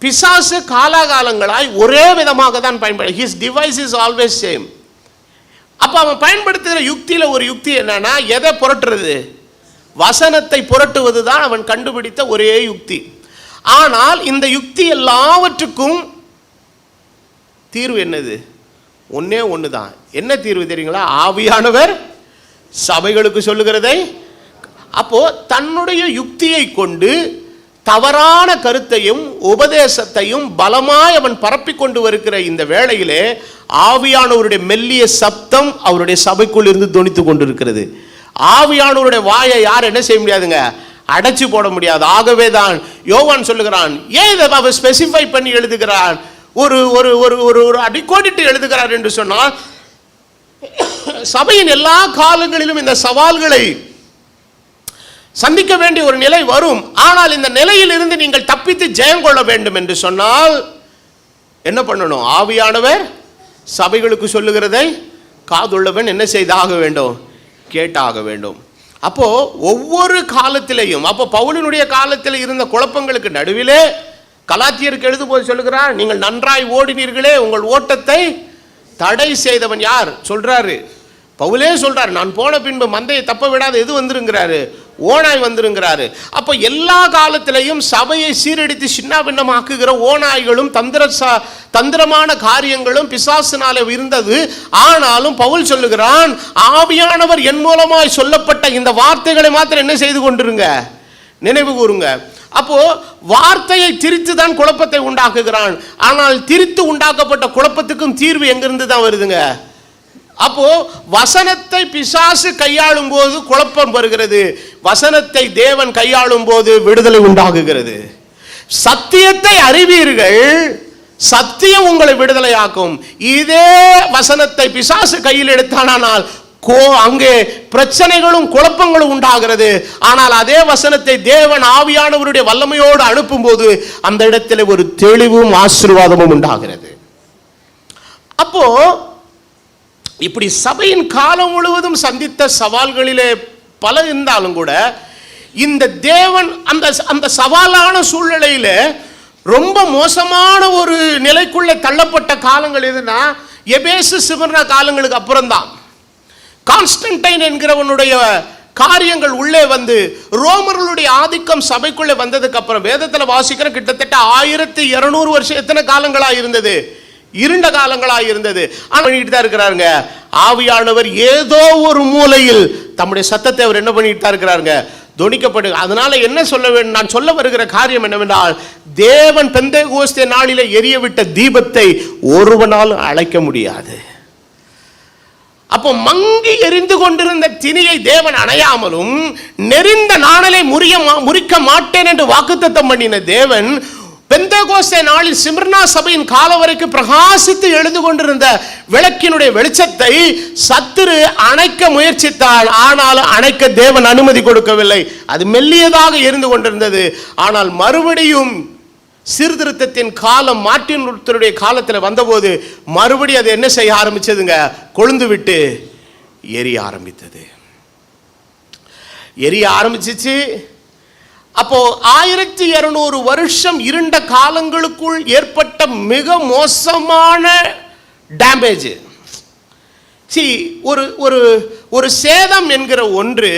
பிசாசு காலாகாலங்களாய் ஒரே விதமாக தான் பயன்படு. His device is always same. அப்போ அவன் பயன்படுத்துகிற யுக்தியில் ஒரு யுக்தி என்னன்னா, எதை புரட்டுறது? வசனத்தை புரட்டுவது தான் அவன் கண்டுபிடித்த ஒரே யுக்தி. ஆனால் இந்த யுக்தி எல்லாவற்றுக்கும் தீர்வு என்னது? ஒன்னே ஒன்று தான். என்ன தீர்வு தெரியுங்களா? ஆவியானவர் சபைகளுக்கு சொல்லுகிறதை. அப்போ தன்னுடைய யுக்தியை கொண்டு தவறான கருத்தையும் உபதேசத்தையும் பலமாய் அவன் பரப்பிக் கொண்டு வருகிற இந்த வேளையிலே ஆவியானவருடைய மெல்லிய சப்தம் அவருடைய சபைக்குள் இருந்து தொனித்து கொண்டிருக்கிறது. ஆவியானவருடைய வாயை யார் என்ன செய்ய முடியாதுங்க? அடைச்சு போட முடியாது. ஆகவே தான் யோவான் சொல்லுகிறான். ஏன் இதை அவர் ஸ்பெசிஃபை பண்ணி எழுதுகிறான்? ஒரு ஒரு ஒரு ஒரு அடிக்கோடிட்டு எழுதுகிறார் என்று சொன்னால், சபையின் எல்லா காலங்களிலும் இந்த சவால்களை சந்திக்க வேண்டிய ஒரு நிலை வரும். ஆனால் இந்த நிலையில் இருந்து நீங்கள் தப்பித்து ஜெயம் கொள்ள வேண்டும் என்று சொன்னால் என்ன பண்ணணும்? ஆவியானவர் சபைகளுக்கு சொல்லுகிறதை காதுள்ளவன் என்ன செய்தாக வேண்டும்? கேட்டாக வேண்டும். அப்போ ஒவ்வொரு காலத்திலேயும், அப்போ பவுலினுடைய காலத்தில் இருந்த குழப்பங்களுக்கு நடுவிலே கலாத்தியருக்கு எழுதும் போது சொல்லுகிறார், நீங்கள் நன்றாய் ஓடினீர்களே, உங்கள் ஓட்டத்தை தடை செய்தவன் யார்? சொல்றாரு. பவுலே சொல்றாரு, நான் போன பின்பு மந்தையை தப்ப விடாத எது வந்துருங்கிறாரு? ஓனாய் வந்துருங்கிறாரு. அப்போ எல்லா காலத்திலையும் சபையை சீரடித்து சின்ன பின்னமாக்குகிற ஓநாய்களும் தந்திரமான காரியங்களும் பிசாசினாலே இருந்தது. ஆனாலும் பவுல் சொல்லுகிறான், ஆவியானவர் என் மூலமாய் சொல்லப்பட்ட இந்த வார்த்தைகளை மாத்திரம் என்ன செய்து கொண்டிருங்க? நினைவு கூறுங்க. அப்போ வார்த்தையை திரித்து தான் குழப்பத்தை உண்டாக்குகிறான். ஆனால் திரித்து உண்டாக்கப்பட்ட குழப்பத்துக்கும் தீர்வு எங்கிருந்து தான் வருதுங்க? அப்போ வசனத்தை பிசாசு கையாளும் போது குழப்பம் வருகிறது, வசனத்தை தேவன் கையாளும் போது விடுதலை உண்டாகுகிறது. சத்தியத்தை அறிவீர்கள், சத்தியம் உங்களை விடுதலையாக்கும். இதே வசனத்தை பிசாசு கையில் எடுத்தானால் அங்கே பிரச்சனைகளும் குழப்பங்களும் உண்டாகிறது. ஆனால் அதே வசனத்தை தேவன் ஆவியானவருடைய வல்லமையோடு அனுப்பும் போது அந்த இடத்துல ஒரு தெளிவும் ஆசீர்வாதமும் உண்டாகிறது. அப்போ இப்படி சபையின் காலம் முழுவதும் சந்தித்த சவால்களிலே பல இருந்தாலும் கூட இந்த தேவன் அந்த சவாலான சூழ்நிலையில ரொம்ப மோசமான ஒரு நிலைக்குள்ள தள்ளப்பட்ட காலங்கள் எதுனா எபேசு சிமர்னா காலங்களுக்கு அப்புறம் தான். கான்ஸ்டன்டைன் என்கிறவனுடைய காரியங்கள் உள்ளே வந்து ரோமர்களுடைய ஆதிக்கம் சபைக்குள்ளே வந்ததுக்கு அப்புறம் வேதத்தில் வாசிக்கிற கிட்டத்தட்ட 1200 வருஷம் எத்தனை காலங்களா இருந்தது? இருண்ட காலங்களா இருந்தது. பண்ணிட்டு தான் இருக்கிறாருங்க. ஆவியானவர் ஏதோ ஒரு மூலையில் தம்முடைய சத்தத்தை அவர் என்ன பண்ணிட்டு தான் இருக்கிறாருங்க? தொனிக்கப்படு. அதனால என்ன சொல்ல வேண்டும்? நான் சொல்ல வருகிற காரியம் என்னவென்றால், தேவன் பெந்தேகோஸ்தே நாளிலே எரியவிட்ட தீபத்தை ஒருவனால் அழைக்க முடியாது. அப்போ மங்கி எரிந்து கொண்டிருந்த திணியை தேவன் அணையாமலும் நெறிந்த நாணலை முறிக்க மாட்டேன் என்று வாக்குத்தத்தம் பண்ணின தேவன் பெந்தேகோஸ்தே நாளில் சிமிர்னா சபையின் காலம் வரைக்கும் பிரகாசித்து எழுந்து கொண்டிருந்த விளக்கினுடைய வெளிச்சத்தை சத்துரு அணைக்க முயற்சித்தாள். ஆனால் அணைக்க தேவன் அனுமதி கொடுக்கவில்லை. அது மெல்லியதாக எரிந்து கொண்டிருந்தது. ஆனால் மறுபடியும் சீர்திருத்தத்தின் காலம் மார்ட்டின் லூத்தருடைய காலத்தில் வந்தபோது மறுபடியும் அது என்ன செய்ய ஆரம்பிச்சதுங்க? கொழுந்து விட்டு எரிய ஆரம்பித்தது. எரிய ஆரம்பிச்சிச்சு. அப்போ 1200 வருஷம் இருண்ட காலங்களுக்குள் ஏற்பட்ட மிக மோசமான டேமேஜ். ஒரு சேதம் என்கிற ஒன்று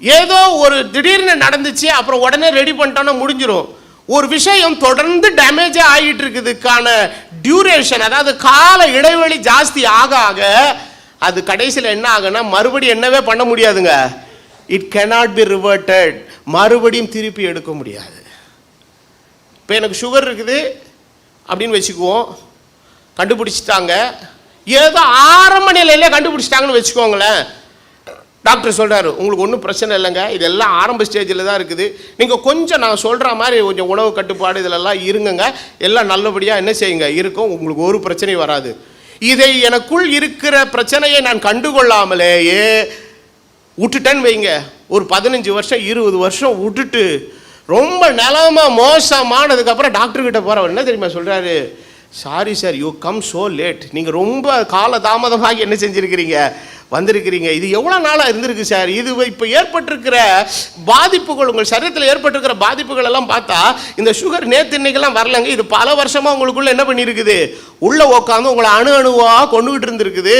ஏதோ ஒரு திடீர்னு நடந்துச்சு, அப்புறம் உடனே ரெடி பண்ணிட்டோன்னா முடிஞ்சிடும். ஒரு விஷயம் தொடர்ந்து டேமேஜ் ஆகிட்டு இருக்குதுக்கான டியூரேஷன், அதாவது கால இடைவெளி ஜாஸ்தி ஆக ஆக அது கடைசியில் என்ன ஆகுனா மறுபடியும் என்னவே பண்ண முடியாதுங்க. It cannot be reverted. மறுபடியும் திருப்பி எடுக்க முடியாது. இப்போ எனக்கு சுகர் இருக்குது அப்படின்னு வச்சுக்குவோம், கண்டுபிடிச்சிட்டாங்க. ஏதோ ஆரம்ப நிலையிலே கண்டுபிடிச்சிட்டாங்கன்னு வச்சுக்கோங்களேன். டாக்டர் சொல்கிறாரு, உங்களுக்கு ஒன்றும் பிரச்சனை இல்லைங்க, இதெல்லாம் ஆரம்ப ஸ்டேஜில் தான் இருக்குது, நீங்கள் கொஞ்சம் நான் சொல்கிற மாதிரி கொஞ்சம் உணவு கட்டுப்பாடு இதிலெல்லாம் இருங்குங்க, எல்லாம் நல்லபடியாக என்ன செய்யுங்க இருக்கும், உங்களுக்கு ஒரு பிரச்சனையும் வராது. இதை எனக்குள் இருக்கிற பிரச்சனையை நான் கண்டுகொள்ளாமலேயே விட்டுட்டேன்னு வைங்க, ஒரு 15 வருஷம் 20 வருஷம் விட்டுட்டு ரொம்ப நிலமா மோசமானதுக்கப்புறம் டாக்டர்கிட்ட போகிறவர் என்ன தெரியுமா சொல்கிறாரு? Sorry sir, you come so late. நீங்கள் ரொம்ப கால தாமதமாக என்ன செஞ்சுருக்கிறீங்க, வந்திருக்கிறீங்க. இது எவ்வளோ நாளாக இருந்திருக்கு சார். இது இப்போ ஏற்பட்டிருக்கிற பாதிப்புகள், உங்கள் சரீரத்தில் ஏற்பட்டிருக்கிற பாதிப்புகள் எல்லாம் பார்த்தா இந்த சுகர் நேற்று இன்னைக்கெல்லாம் வரலங்க, இது பல வருஷமாக உங்களுக்குள்ள என்ன பண்ணியிருக்குது, உள்ளே உட்காந்து உங்களை அணுவாக கொண்டுகிட்டு இருந்திருக்குது.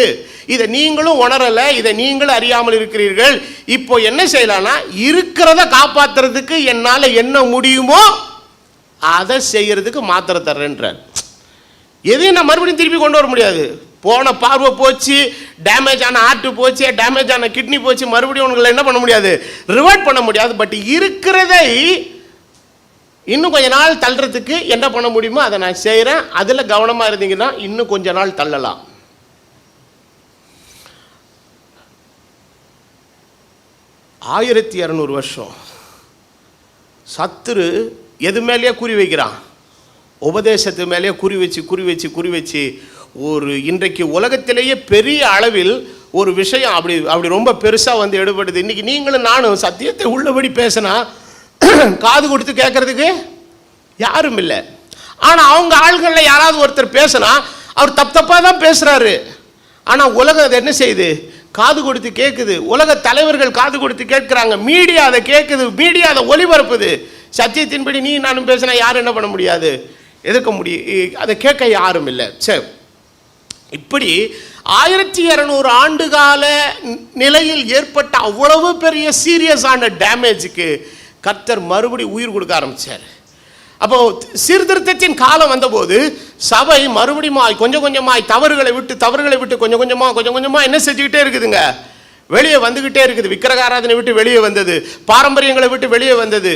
இதை நீங்களும் உணரலை, இதை நீங்களும் அறியாமல் இருக்கிறீர்கள். இப்போ என்ன செய்யலாம்னா, இருக்கிறத காப்பாற்றுறதுக்கு என்னால் என்ன முடியுமோ அதை செய்யறதுக்கு மாத்திரை தர்றேன்றார். எதையும் நான் மறுபடியும் திருப்பி கொண்டு வர முடியாது. போன பார்வை போச்சு, டேமேஜ் ஆன ஹார்ட் போச்சு, டேமேஜ் ஆன கிட்னி போச்சு, மறுபடியும் உங்களை என்ன பண்ண முடியாது, ரிவர்ட் பண்ண முடியாது. பட் இருக்கிறதை இன்னும் கொஞ்ச நாள் தள்ளுறதுக்கு என்ன பண்ண முடியுமோ அதை நான் செய்கிறேன். அதில் கவனமாக இருந்தீங்கன்னா இன்னும் கொஞ்ச நாள் தள்ளலாம். 1200 வருஷம் சத்துரு எது மேலேயே குறி வைக்கிறான், உபதேசத்து மேலேயே குறி வச்சு ஒரு இன்றைக்கு உலகத்திலேயே பெரிய அளவில் ஒரு விஷயம் அப்படி ரொம்ப பெருசாக வந்து எடுபடுது. இன்றைக்கி நீங்களும் நானும் சத்தியத்தை உள்ளபடி பேசினா காது கொடுத்து கேட்கறதுக்கு யாரும் இல்லை. ஆனால் அவங்க ஆள்களில் யாராவது ஒருத்தர் பேசினா அவர் தப்பாக தான் பேசுகிறாரு. ஆனால் உலகம் அதை என்ன செய்யுது, காது கொடுத்து கேட்குது. உலக தலைவர்கள் காது கொடுத்து கேட்குறாங்க, மீடியா அதை கேட்குது, மீடியா அதை ஒளிபரப்புது. சத்தியத்தின்படி நீ நானும் பேசினா யாரும் என்ன பண்ண முடியாது, எதிர்க்க முடியும், அதை கேட்க யாரும் இல்லை. சரி, இப்படி 1200 ஆண்டுகால நிலையில் ஏற்பட்ட அவ்வளவு பெரிய சீரியஸான டேமேஜுக்கு கர்த்தர் மறுபடி உயிர் கொடுக்க ஆரம்பித்தார். அப்போ சீர்திருத்தத்தின் காலம் வந்தபோது சபை மறுபடியும் கொஞ்சம் கொஞ்சமாய் தவறுகளை விட்டு கொஞ்சம் கொஞ்சமாக என்ன செஞ்சுக்கிட்டே இருக்குதுங்க, வெளியே வந்துக்கிட்டே இருக்குது. விக்கிரகாராதனை விட்டு வெளியே வந்தது, பாரம்பரியங்களை விட்டு வெளியே வந்தது.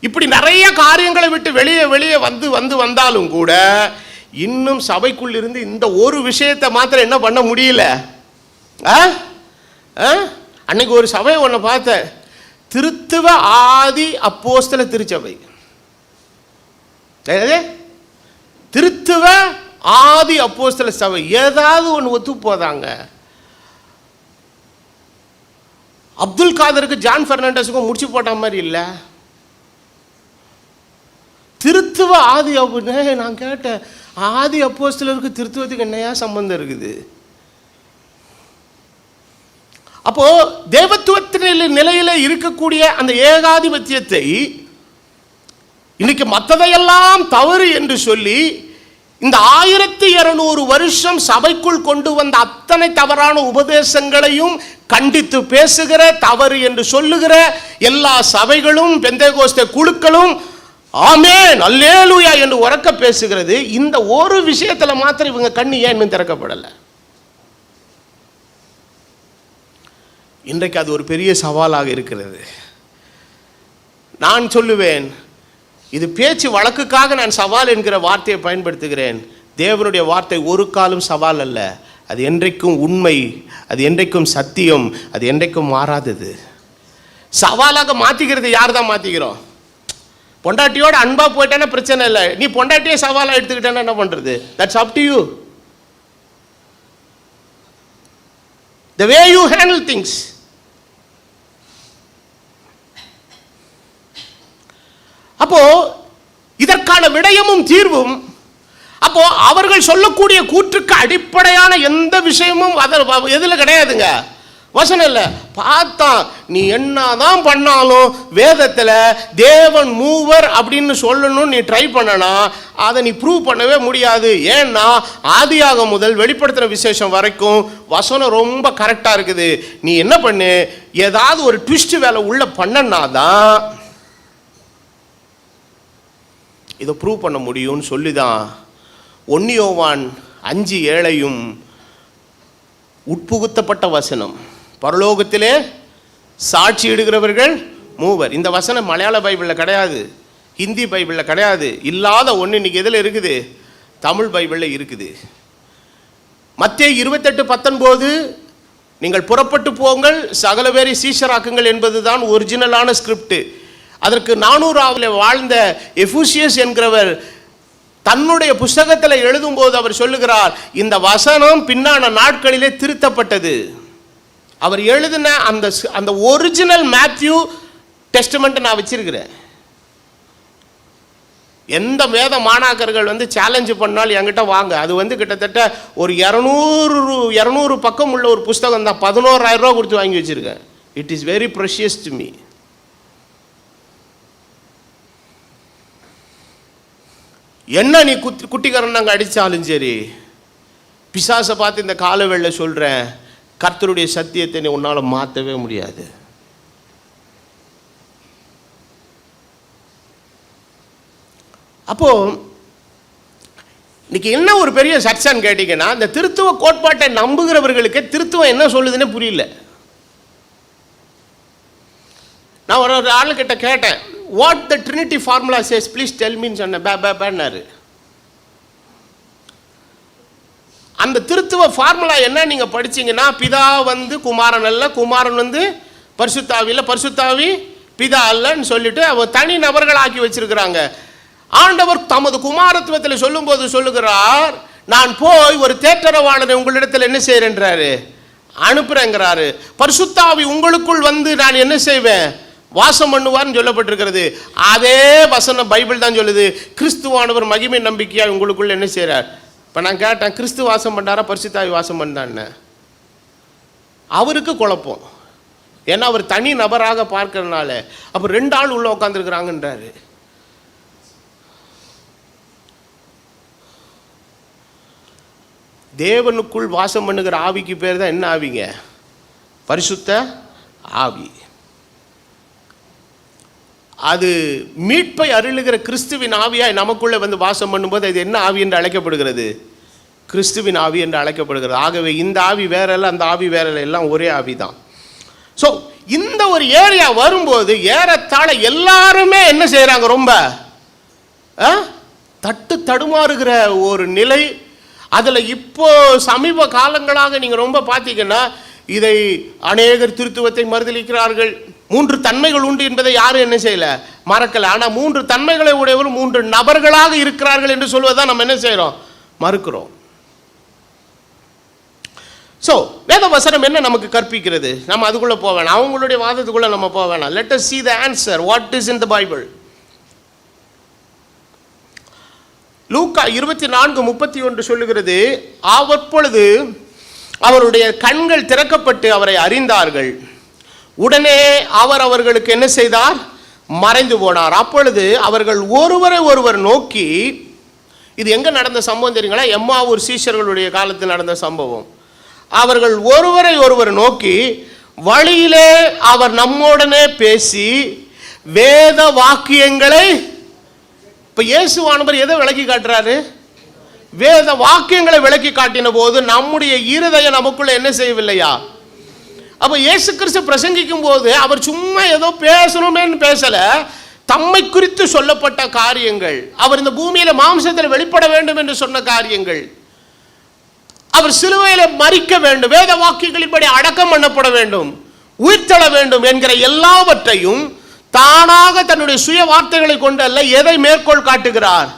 இப்படி நிறைய காரியங்களை விட்டு வெளியே வந்தாலும் கூட இன்னும் சபைக்குள் இருந்து இந்த ஒரு விஷயத்தை மாத்திரம் என்ன பண்ண முடியல. அன்னைக்கு ஒரு சபை ஒன்று பார்த்தேன், திருத்துவ ஆதி அப்போஸ்தல திருச்சபை. திருத்துவ ஆதி அப்போஸ்தல சபை ஏதாவது ஒன்று ஒத்து போதாங்க. அப்துல் காதருக்கு ஜான் பெர்னாண்டஸுக்கும் முடிச்சு போட்ட மாதிரி இல்லை. திருத்துவ ஆதி அப்படின்னு நான் கேட்டேன், ஆதி அப்போஸ்தலருக்கு திருத்துவத்துக்கு என்னையா சம்பந்தம் இருக்குது? அப்போ தேவத்துவத்தின் நிலையில இருக்கக்கூடிய அந்த ஏகாதிபத்தியத்தை இன்னைக்கு மற்றதையெல்லாம் தவறு என்று சொல்லி இந்த 1200 வருஷம் சபைக்குள் கொண்டு வந்த அத்தனை தவறான உபதேசங்களையும் கண்டித்து பேசுகிற, தவறு என்று சொல்லுகிற எல்லா சபைகளும் பெந்தேகோஸ்தே குழுக்களும் ஆமென் அல்லேலூயா என்று உரக்க பேசுகிறது. இந்த ஒரு விஷயத்தில் மாத்திரம் இவங்க கண்ணு ஏன் இன்னும் திறக்கப்படலை? இன்றைக்கு அது ஒரு பெரிய சவாலாக இருக்கிறது. நான் சொல்லுவேன், இது பேச்சு வழக்குக்காக நான் சவால் என்கிற வார்த்தையை பயன்படுத்துகிறேன். தேவனுடைய வார்த்தை ஒரு காலம் சவால் அல்ல, அது என்றைக்கும் உண்மை, அது என்றைக்கும் சத்தியம், அது என்றைக்கும் மாறாதது. சவாலாக மாற்றிக்கிறது யார் தான் மாற்றிக்கிறோம்? பொண்டாட்டியோட அன்பா போயிட்டானா பிரச்சனை இல்லை. நீ பொண்டாட்டியே சவாலாக எடுத்துக்கிட்டானா என்ன பண்ணுறது? That's up to you. The way you handle things. அப்போ இதற்கான விடயமும் தீர்வும், அப்போ அவர்கள் சொல்லக்கூடிய கூற்றுக்கு அடிப்படையான எந்த விஷயமும் எதுல கிடையாதுங்க, வசனம் இல்லை. பார்த்தா நீ என்னதான் பண்ணாலும் வேதத்தில் தேவன் மூவர் அப்படின்னு சொல்லணும்னு நீ ட்ரை பண்ணனா அதை நீ ப்ரூவ் பண்ணவே முடியாது. ஏன்னா ஆதியாகமம் முதல் வெளிப்படுத்துகிற விசேஷம் வரைக்கும் வசனம் ரொம்ப கரெக்டாக இருக்குது. நீ என்ன பண்ணு, ஏதாவது ஒரு ட்விஸ்ட் வேலை உள்ள பண்ணனாதான் இதை ப்ரூவ் பண்ண முடியும்னு சொல்லிதான் 1 யோவான் 5:7 உட்புகுத்தப்பட்ட வசனம். பரலோகத்திலே சாட்சி இடுகிறவர்கள் மூவர். இந்த வசனம் மலையாள பைபிளில் கிடையாது, ஹிந்தி பைபிளில் கிடையாது. இல்லாத ஒன்று இன்னைக்கு எதில் இருக்குது? தமிழ் பைபிளில் இருக்குது. மத்தேயு 28:19 நீங்கள் புறப்பட்டு போங்கள், சகல பேரை சீஷராக்குங்கள் என்பதுதான் ஒரிஜினலான ஸ்கிரிப்ட். அதற்கு 400 வாழ்ந்த எஃபூசியஸ் என்கிறவர் தன்னுடைய புஸ்தகத்தில் எழுதும்போது அவர் சொல்லுகிறார், இந்த வசனம் பின்னான நாட்களிலே திருத்தப்பட்டது. அவர் எழுதின அந்த ஒரிஜினல் மேத்யூ டெஸ்டமெண்ட் நான் வச்சிருக்கிறேன். எந்த வேத மாணாக்கர்கள் சேலஞ்சு பண்ணால் என்கிட்ட வாங்க. அது கிட்டத்தட்ட ஒரு 200 பக்கம் உள்ள ஒரு புஸ்தகம் தான். 11,000 ரூபா கொடுத்து வாங்கி வச்சிருக்கேன். It is very precious to me. என்ன நீ குட்டிக்கரனாங்க அடித்தாலும் சரி, பிசாசை பார்த்து இந்த காலவேளை சொல்கிறேன், கர்த்தருடைய சத்தியத்தை நீ உன்னால் மாற்றவே முடியாது. அப்போ இன்னைக்கு என்ன ஒரு பெரிய சர்ச்சான்னு கேட்டீங்கன்னா, இந்த திருத்துவ கோட்பாட்டை நம்புகிறவர்களுக்கு திருத்துவம் என்ன சொல்லுதுன்னு புரியல. நான் ஒரு ஆளுக்கிட்ட கேட்டேன், what the trinity formula says please tell மீன்னு சொன்னேன். பேன்னாரு. அந்த திருத்துவ ஃபார்முலா என்ன நீங்கள் படிச்சீங்கன்னா, பிதா குமாரன் அல்ல, குமாரன் பரிசுத்தாவி இல்லை, பரிசுத்தாவி பிதா அல்லன்னு சொல்லிட்டு அவர் தனி நபர்கள் ஆக்கி வச்சிருக்கிறாங்க. ஆண்டவர் தமது குமாரத்துவத்தில் சொல்லும்போது சொல்லுகிறார், நான் போய் ஒரு தேற்றரவாளரை உங்களிடத்தில் என்ன செய்யறேன்றாரு, அனுப்புறேங்கிறாரு. பரிசுத்தாவி உங்களுக்குள் நான் என்ன செய்வேன், வாசம் பண்ணுவார்னு சொல்லப்பட்டிருக்கிறது. அதே வசனம் பைபிள் தான் சொல்லுது, கிறிஸ்துவானவர் மகிமை நம்பிக்கையா உங்களுக்குள்ள என்ன செய்யறார். இப்போ நான் கேட்டேன், கிறிஸ்து வாசம் பண்ணாரா பரிசுத்தாவி வாசம் பண்ணான்னு? அவருக்கு குழப்பம். ஏன்னா அவர் தனி நபராக பார்க்கறதுனால. அப்போ 2 ஆள் உள்ள உட்காந்துருக்குறாங்கன்றாரு. தேவனுக்குள் வாசம் பண்ணுகிற ஆவிக்கு பேர் தான் என்ன ஆவிங்க? பரிசுத்த ஆவி. அது மீட்பை அருளுகிற கிறிஸ்துவின் ஆவியாய் நமக்குள்ளே வாசம் பண்ணும்போது அது என்ன ஆவி என்று அழைக்கப்படுகிறது? கிறிஸ்துவின் ஆவி என்று அழைக்கப்படுகிறது. ஆகவே இந்த ஆவி வேற இல்லை, அந்த ஆவி வேற இல்லை, எல்லாம் ஒரே ஆவி தான். ஸோ இந்த ஒரு ஏரியா வரும்போது ஏறத்தாழ எல்லாருமே என்ன செய்கிறாங்க, ரொம்ப தடுமாறுகிற ஒரு நிலை. அதில் இப்போ சமீப காலங்களாக நீங்கள் ரொம்ப பார்த்தீங்கன்னா, இதை அநேகர் திருத்துவத்தை மறுதலிக்கிறார்கள். 3 தன்மைகள் உண்டு என்பதை யாரும் என்ன செய்யல, மறக்கல. ஆனால் 3 தன்மைகளை உடையவர் 3 நபர்களாக இருக்கிறார்கள் என்று சொல்வதை நம்ம என்ன செய்யறோம், மறுக்கிறோம். ஸோ வேத வசனம் என்ன நமக்கு கற்பிக்கிறது? நம்ம அதுக்குள்ள போக வேணாம், அவங்களுடைய வாதத்துக்குள்ள நம்ம போக வேணாம். Let us see the answer what is in the Bible. லூக்கா 24:31 சொல்லுகிறது, அப்பொழுது அவருடைய கண்கள் திறக்கப்பட்டு அவரை அறிந்தார்கள். உடனே அவர் அவர்களுக்கு என்ன செய்தார், மறைந்து போனார். அப்பொழுது அவர்கள் ஒருவரை ஒருவர் நோக்கி, இது எங்க நடந்த சம்பவம் தெரியுங்களா? எம்மாவூர் சீஷர்களுடைய காலத்தில் நடந்த சம்பவம். அவர்கள் ஒருவரை ஒருவர் நோக்கி, வழியிலே அவர் நம்முடனே பேசி வேத வாக்கியங்களை, இப்ப இயேசுவானவர் எதை விளக்கி காட்டுறாரு? வேத வாக்கியங்களை விளக்கி காட்டின போது நம்முடைய இருதயம் நமக்குள்ள என்ன செய்யவில்லையா? அப்ப இயேசு கிறிஸ்து பிரசங்கிக்கும் போது அவர் சும்மா ஏதோ பேசணுமே பேசல, தம்மை குறித்து சொல்லப்பட்ட காரியங்கள், அவர் இந்த பூமியில மாம்சத்தில் வெளிப்பட வேண்டும் என்று சொன்ன காரியங்கள், அவர் சிலுவையிலே மரிக்க வேண்டும், வேத வாக்கியங்களின்படி அடக்கம் பண்ணப்பட வேண்டும், உயிர்த்தெழ வேண்டும் என்கிற எல்லாவற்றையும் தானாக தன்னுடைய சுய வார்த்தைகளை கொண்டு அல்ல, எதை மேற்கோள் காட்டுகிறார்?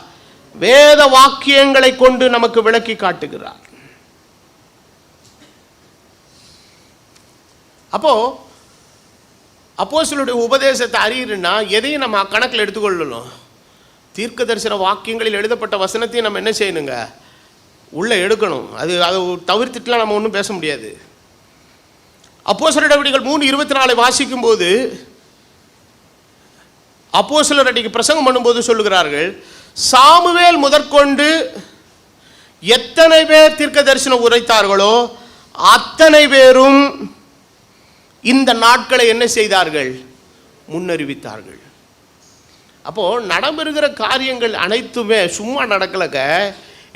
வேத வாக்கியங்களை கொண்டு நமக்கு விளக்கி காட்டுகிறார். அப்போ அப்போஸ்தலருடைய உபதேசத்தை அறியணும்னா எதையும் நம்ம கணக்கில் எடுத்துக்கொள்ளணும். தீர்க்க தரிசன வாக்கியங்களில் எழுதப்பட்ட வசனத்தையும் நம்ம என்ன செய்யணுங்க, உள்ளே எடுக்கணும். அதை தவிர்த்துட்டுலாம் நம்ம ஒன்றும் பேச முடியாது. அப்போஸ்தலர் நடவடிக்கைகள் 3:24 வாசிக்கும் போது அப்போஸ்தலர் அன்றைக்கு பிரசங்கம் பண்ணும்போது சொல்லுகிறார்கள், சாமுவேல் முதற்கொண்டு எத்தனை பேர் தீர்க்க தரிசனம் உரைத்தார்களோ அத்தனை பேரும் இந்த நாட்களை என்ன செய்தார்கள்? முன்னறிவித்தார்கள். அப்போ நடைபெறுகிற காரியங்கள் அனைத்துமே சும்மா நடக்கலங்க,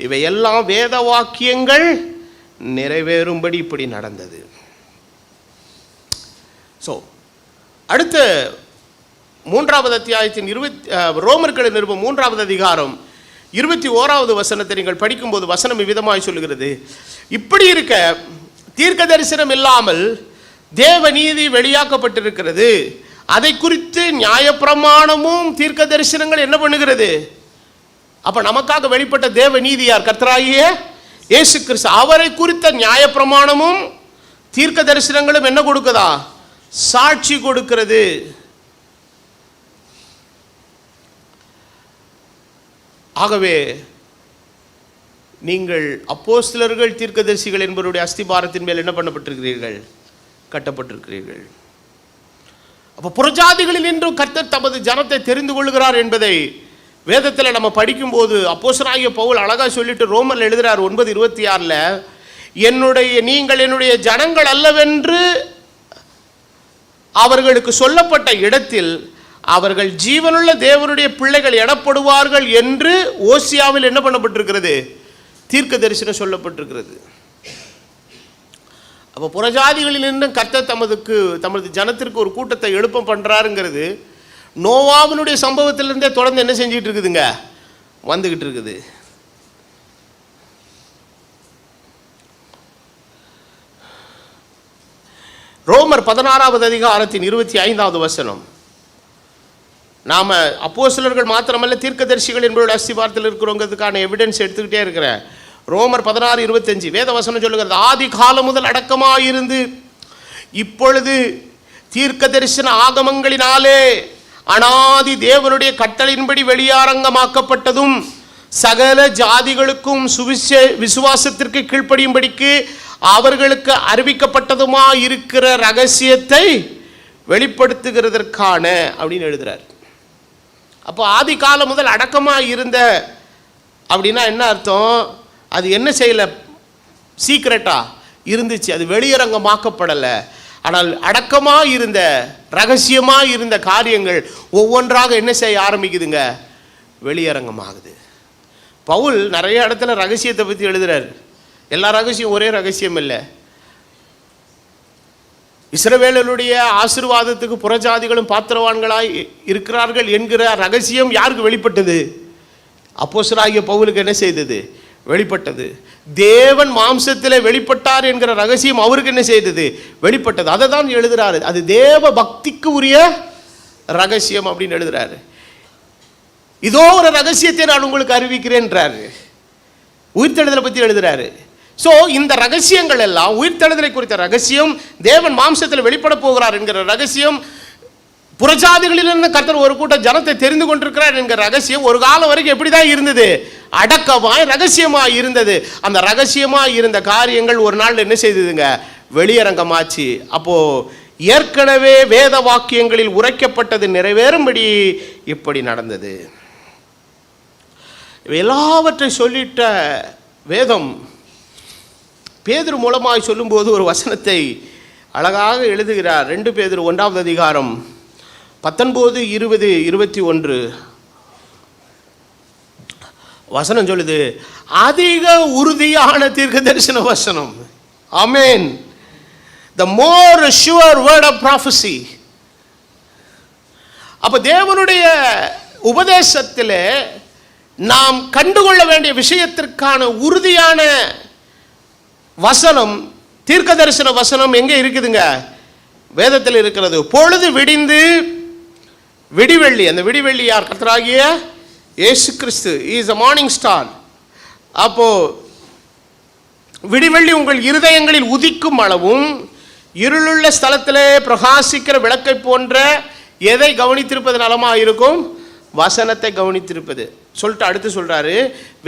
இவை எல்லாம் வேத வாக்கியங்கள் நிறைவேறும்படி இப்படி நடந்தது. ஸோ அடுத்த 3வது அத்தியாயத்தின் ரோமர்கள் நிருபம் 3வது அதிகாரம் 21வது வசனத்தை நீங்கள் படிக்கும்போது வசனம் விதமாய் சொல்லுகிறது, இப்படி இருக்க தீர்க்க தரிசனம் இல்லாமல் தேவ நீதி வெளியாக்கப்பட்டிருக்கிறது, அதை குறித்து நியாயப்பிரமாணமும் தீர்க்க தரிசனங்கள் என்ன பண்ணுகிறது? அப்ப நமக்காக வெளிப்பட்ட தேவ நீதி யார்? கர்த்தராகிய இயேசு கிறிஸ்து. அவரை குறித்த நியாயப்பிரமாணமும் தீர்க்க தரிசனங்களும் என்ன கொடுக்குதா? சாட்சி கொடுக்கிறது. ஆகவே நீங்கள் அப்போஸ்தலர்கள் தீர்க்கதரிசிகள் என்பவருடைய அஸ்திபாரத்தின் மேல் என்ன பண்ணப்பட்டிருக்கிறீர்கள்? கட்டப்பட்டிருக்கிறீர்கள். அப்போ புறஜாதிகளில் இன்றும் கர்த்தர் தமது ஜனத்தை தெரிந்து கொள்கிறார் என்பதை வேதத்தில் நம்ம படிக்கும்போது அப்போஸ்தலனாகிய பவுல் அழகா சொல்லிட்டு ரோமர்ல எழுதுறார் 9:26 நீங்கள் என்னுடைய ஜனங்கள் அல்லவென்று அவர்களுக்கு சொல்லப்பட்ட இடத்தில் அவர்கள் ஜீவனுள்ள தேவனுடைய பிள்ளைகள் எனப்படுவார்கள் என்று ஓசியாவில் என்ன பண்ணப்பட்டிருக்கிறது? தீர்க்க தரிசனம் சொல்லப்பட்டிருக்கிறது. அப்போ புறஜாதிகளில் இருந்து கர்த்தர் தமது ஜனத்திற்கு ஒரு கூட்டத்தை எழுப்ப பண்றாருங்கிறது நோவாவினுடைய சம்பவத்திலிருந்தே தொடர்ந்து என்ன செஞ்சுட்டு இருக்குதுங்க? வந்துகிட்டு இருக்குது. ரோமர் 16வது அதிகாரத்தின் 25வது வசனம். நாம அப்போஸ்தலர்கள் மாத்திரமல்ல தீர்க்கதரிசிகள் என்பவருடைய அஸ்திபாரத்தில் இருக்கிறவங்கிறதுக்கான எவிடன்ஸ் எடுத்துக்கிட்டே இருக்கிறேன். ரோமர் 16:25 வேத வசனம் சொல்லுகிறது, ஆதி காலம் முதல் அடக்கமாயிருந்து இப்பொழுது தீர்க்க தரிசன ஆகமங்களினாலே அனாதி தேவனுடைய கட்டளையின்படி வெளியாரங்கமாக்கப்பட்டதும் சகல ஜாதிகளுக்கும் விசுவாசத்திற்கு கீழ்ப்படியும்படிக்கு அவர்களுக்கு அறிவிக்கப்பட்டதுமா இருக்கிற ரகசியத்தை வெளிப்படுத்துகிறதற்கான அப்படின்னு எழுதுறார். அப்போ ஆதி காலம் முதல் அடக்கமாக இருந்த அப்படின்னா என்ன அர்த்தம்? அது என்ன செய்யலை? சீக்ரெட்டா இருந்துச்சு, அது வெளியரங்கமாக்கப்படலை. ஆனால் அடக்கமாக இருந்த ரகசியமாக இருந்த காரியங்கள் ஒவ்வொன்றாக என்ன செய்ய ஆரம்பிக்குதுங்க? வெளியரங்கமாகுது. பவுல் நிறைய இடத்துல ரகசியத்தை பற்றி எழுதுறாரு. எல்லா ரகசியம் ஒரே ரகசியம் இல்லை. இஸ்ரவேலருடைய ஆசீர்வாதத்துக்கு புறஜாதிகளும் பாத்திரவான்களாய் இருக்கிறார்கள் என்கிற ரகசியம் யாருக்கு வெளிப்பட்டது? அப்போஸ்தலனாகிய பவுலுக்கு என்ன செய்தது? வெளிப்பட்டது. தேவன் மாம்சத்தில் வெளிப்பட்டார் என்கிற ரகசியம் அவருக்கு என்ன செய்தது? வெளிப்பட்டது. அதை தான் எழுதுறாரு. அது தேவ பக்திக்கு உரிய ரகசியம் அப்படின்னு எழுதுறாரு. இதோ ஒரு ரகசியத்தை நான் உங்களுக்கு அறிவிக்கிறேன்றாரு. உயிர்த்தெழுதலை பற்றி எழுதுறாரு. ஸோ இந்த ரகசியங்கள் எல்லாம், உயிர்த்தெழுதலை குறித்த ரகசியம், தேவன் மாம்சத்தில் வெளிப்பட போகிறார் என்கிற ரகசியம், புறஜாதிகளிலிருந்து கர்த்தர் ஒரு கூட்ட ஜனத்தை தெரிந்து கொண்டிருக்கிறார் என்கிற ரகசியம் ஒரு காலம் வரைக்கும் எப்படி தான் இருந்தது? அடக்கமாய் ரகசியமாய் இருந்தது. அந்த ரகசியமாய் இருந்த காரியங்கள் ஒரு நாள் என்ன செய்ததுங்க? வெளியரங்கமாச்சு. அப்போ ஏற்கனவே வேத வாக்கியங்களில் உரைக்கப்பட்டது நிறைவேறும்படி இப்படி நடந்தது. எல்லாவற்றை சொல்லிட்ட வேதம் பேதுரு மூலமாய் சொல்லும்போது ஒரு வசனத்தை அழகாக எழுதுகிறார். 2 பேதுரு 1வது அதிகாரம் 19, 20, 21 வசனம் சொல்லுது. அதிக உறுதியான தீர்க்க தரிசன வசனம். ஆமென். The more sure word of prophecy. அப்ப தேவனுடைய உபதேசத்திலே நாம் கண்டுகொள்ள வேண்டிய விஷயத்திற்கான உறுதியான வசனம், தீர்க்க தரிசன வசனம் எங்கே இருக்குதுங்க? வேதத்தில் இருக்கிறது. பொழுது விடிந்து விடிவெள்ளி, அந்த விடிவெள்ளி யார்? கர்த்தராகிய இயேசு கிறிஸ்து. Is a morning star. அப்போ விடிவெள்ளி உங்கள் இருதயங்களில் உதிக்கும் அளவும் இருளுள்ள ஸ்தலத்திலே பிரகாசிக்கிற விளக்கை போன்ற எதை கவனித்திருப்பது நலமா இருக்கும்? வசனத்தை கவனித்திருப்பது. சொல்லிட்டு அடுத்து சொல்றாரு,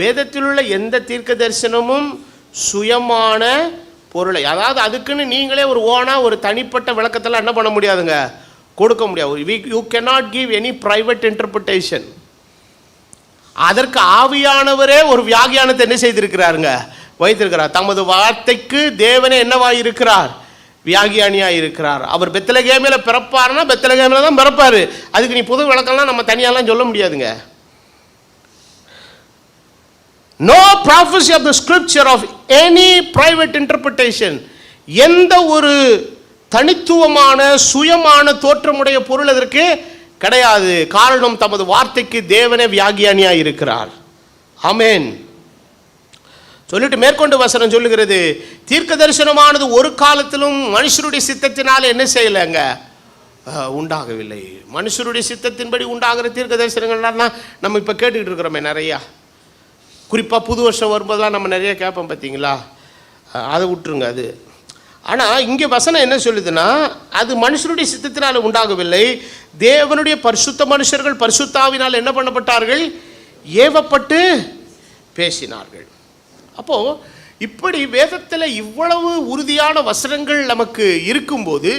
வேதத்தில் உள்ள எந்த தீர்க்க தரிசனமும் சுயமான பொருளை, அதாவது அதுக்குன்னு நீங்களே ஒரு ஓனா ஒரு தனிப்பட்ட விளக்கத்தெல்லாம் என்ன பண்ண முடியாதுங்க, கொடுக்க முடியாது. You cannot give any private interpretation. அதற்கு ஆவியானவரே ஒரு வியாகியானத்தை என்ன செய்திருக்கிறாருங்க, வைத்திருக்கிறார். தமது வார்த்தைக்கு தேவனே என்னவாய் இருக்கிறார்? வியாகியானியாக இருக்கிறார். அவர் பெத்லகேமில பிறப்பாருன்னா பெத்லகேமில தான் பிறப்பாரு. அதுக்கு நீ புது விளக்கம்லாம் நம்ம தனியாலாம் சொல்ல முடியாதுங்க. No prophecy of the scripture of any private interpretation. எந்த ஒரு தனித்துவமான சுயமான தோற்றமுடைய பொருள் அதற்கு கிடையாது. காரணம், தமது வார்த்தைக்கு தேவனே வியாகியானியாக இருக்கிறார். ஆமென். சொல்லிட்டு மேற்கொண்டு வசனம் சொல்லுகிறது, தீர்க்க தரிசனமானது ஒரு காலத்திலும் மனுஷருடைய சித்தத்தினால என்ன செய்யலைங்க, உண்டாகவில்லை. மனுஷருடைய சித்தத்தின்படி உண்டாகிற தீர்க்க தரிசனங்கள்லாம் தான் நம்ம இப்போ கேட்டுக்கிட்டு இருக்கிறோமே நிறையா. குறிப்பாக புது வருஷம் வரும்போதெல்லாம் நம்ம நிறைய கேட்போம் பார்த்தீங்களா, அதை விட்டுருங்க அது. ஆனால் இங்கே வசனம் என்ன சொல்லுதுன்னா, அது மனுஷருடைய சித்தத்தினால் உண்டாகவில்லை. தேவனுடைய பரிசுத்த மனுஷர்கள் பரிசுத்தாவினால் என்ன பண்ணப்பட்டார்கள், ஏவப்பட்டு பேசினார்கள். அப்போது இப்படி வேதத்தில் இவ்வளவு உறுதியான வசனங்கள் நமக்கு இருக்கும்போது,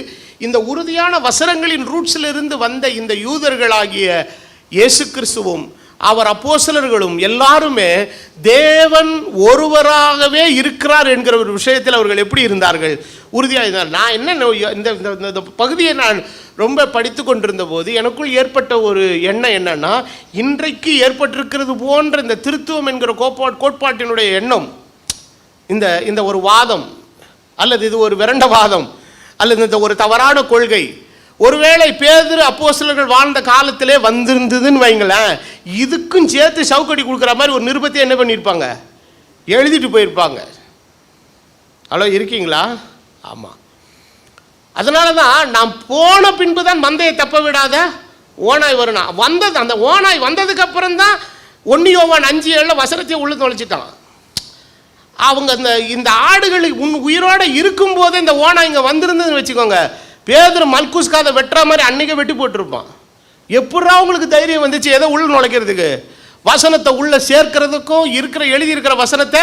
இந்த உறுதியான வசனங்களின் ரூட்ஸில் இருந்து வந்த இந்த யூதர்களாகிய இயேசு கிறிஸ்துவும் அவர் அப்போஸ்தலர்களும் எல்லாருமே தேவன் ஒருவராகவே இருக்கிறார் என்கிற ஒரு விஷயத்தில் அவர்கள் எப்படி இருந்தார்கள், உறுதியாக இருந்தார். நான் என்ன இந்த பகுதியை நான் ரொம்ப படித்து கொண்டிருந்த போது எனக்குள் ஏற்பட்ட ஒரு எண்ணம் என்னன்னா, இன்றைக்கு ஏற்பட்டிருக்கிறது போன்ற இந்த திருத்துவம் என்கிற கோட்பாட்டினுடைய எண்ணம், இந்த ஒரு வாதம் அல்லது இது ஒரு விரண்ட வாதம் அல்லது இந்த ஒரு தவறான கொள்கை, ஒருவேளை பேதுரு அப்போஸ்தலர்கள் வாழ்ந்த காலத்திலே வந்திருந்ததுன்னு வைங்களேன், இதுக்கும் சேர்த்து சவுக்கடி கொடுக்குற மாதிரி ஒரு நிருபத்தை என்ன பண்ணியிருப்பாங்க, எழுதிட்டு போயிருப்பாங்க. அவ்வளோ இருக்கீங்களா? ஆமாம். அதனால தான் நான் போன பின்பு தான் மந்தையை தப்ப விடாத ஓனாய் வரணும். வந்தது அந்த ஓனாய் வந்ததுக்கு அப்புறம் தான் 1 யோவான் 5:7 வசனத்தையும் உள்ள தொலைச்சிட்டான். அவங்க இந்த ஆடுகள் உயிரோடு இருக்கும்போதே இந்த ஓனாய் இங்கே வந்திருந்ததுன்னு வச்சுக்கோங்க, பேதுரு மல்குஸ்காதை வெட்டுற மாதிரி அன்னைக்கு வெட்டி போட்டிருப்பான். எப்படா உங்களுக்கு தைரியம் வந்துச்சு எதை உள்ள நுழைக்கிறதுக்கு, வசனத்தை உள்ள சேர்க்கிறதுக்கும் எழுதியிருக்கிற வசனத்தை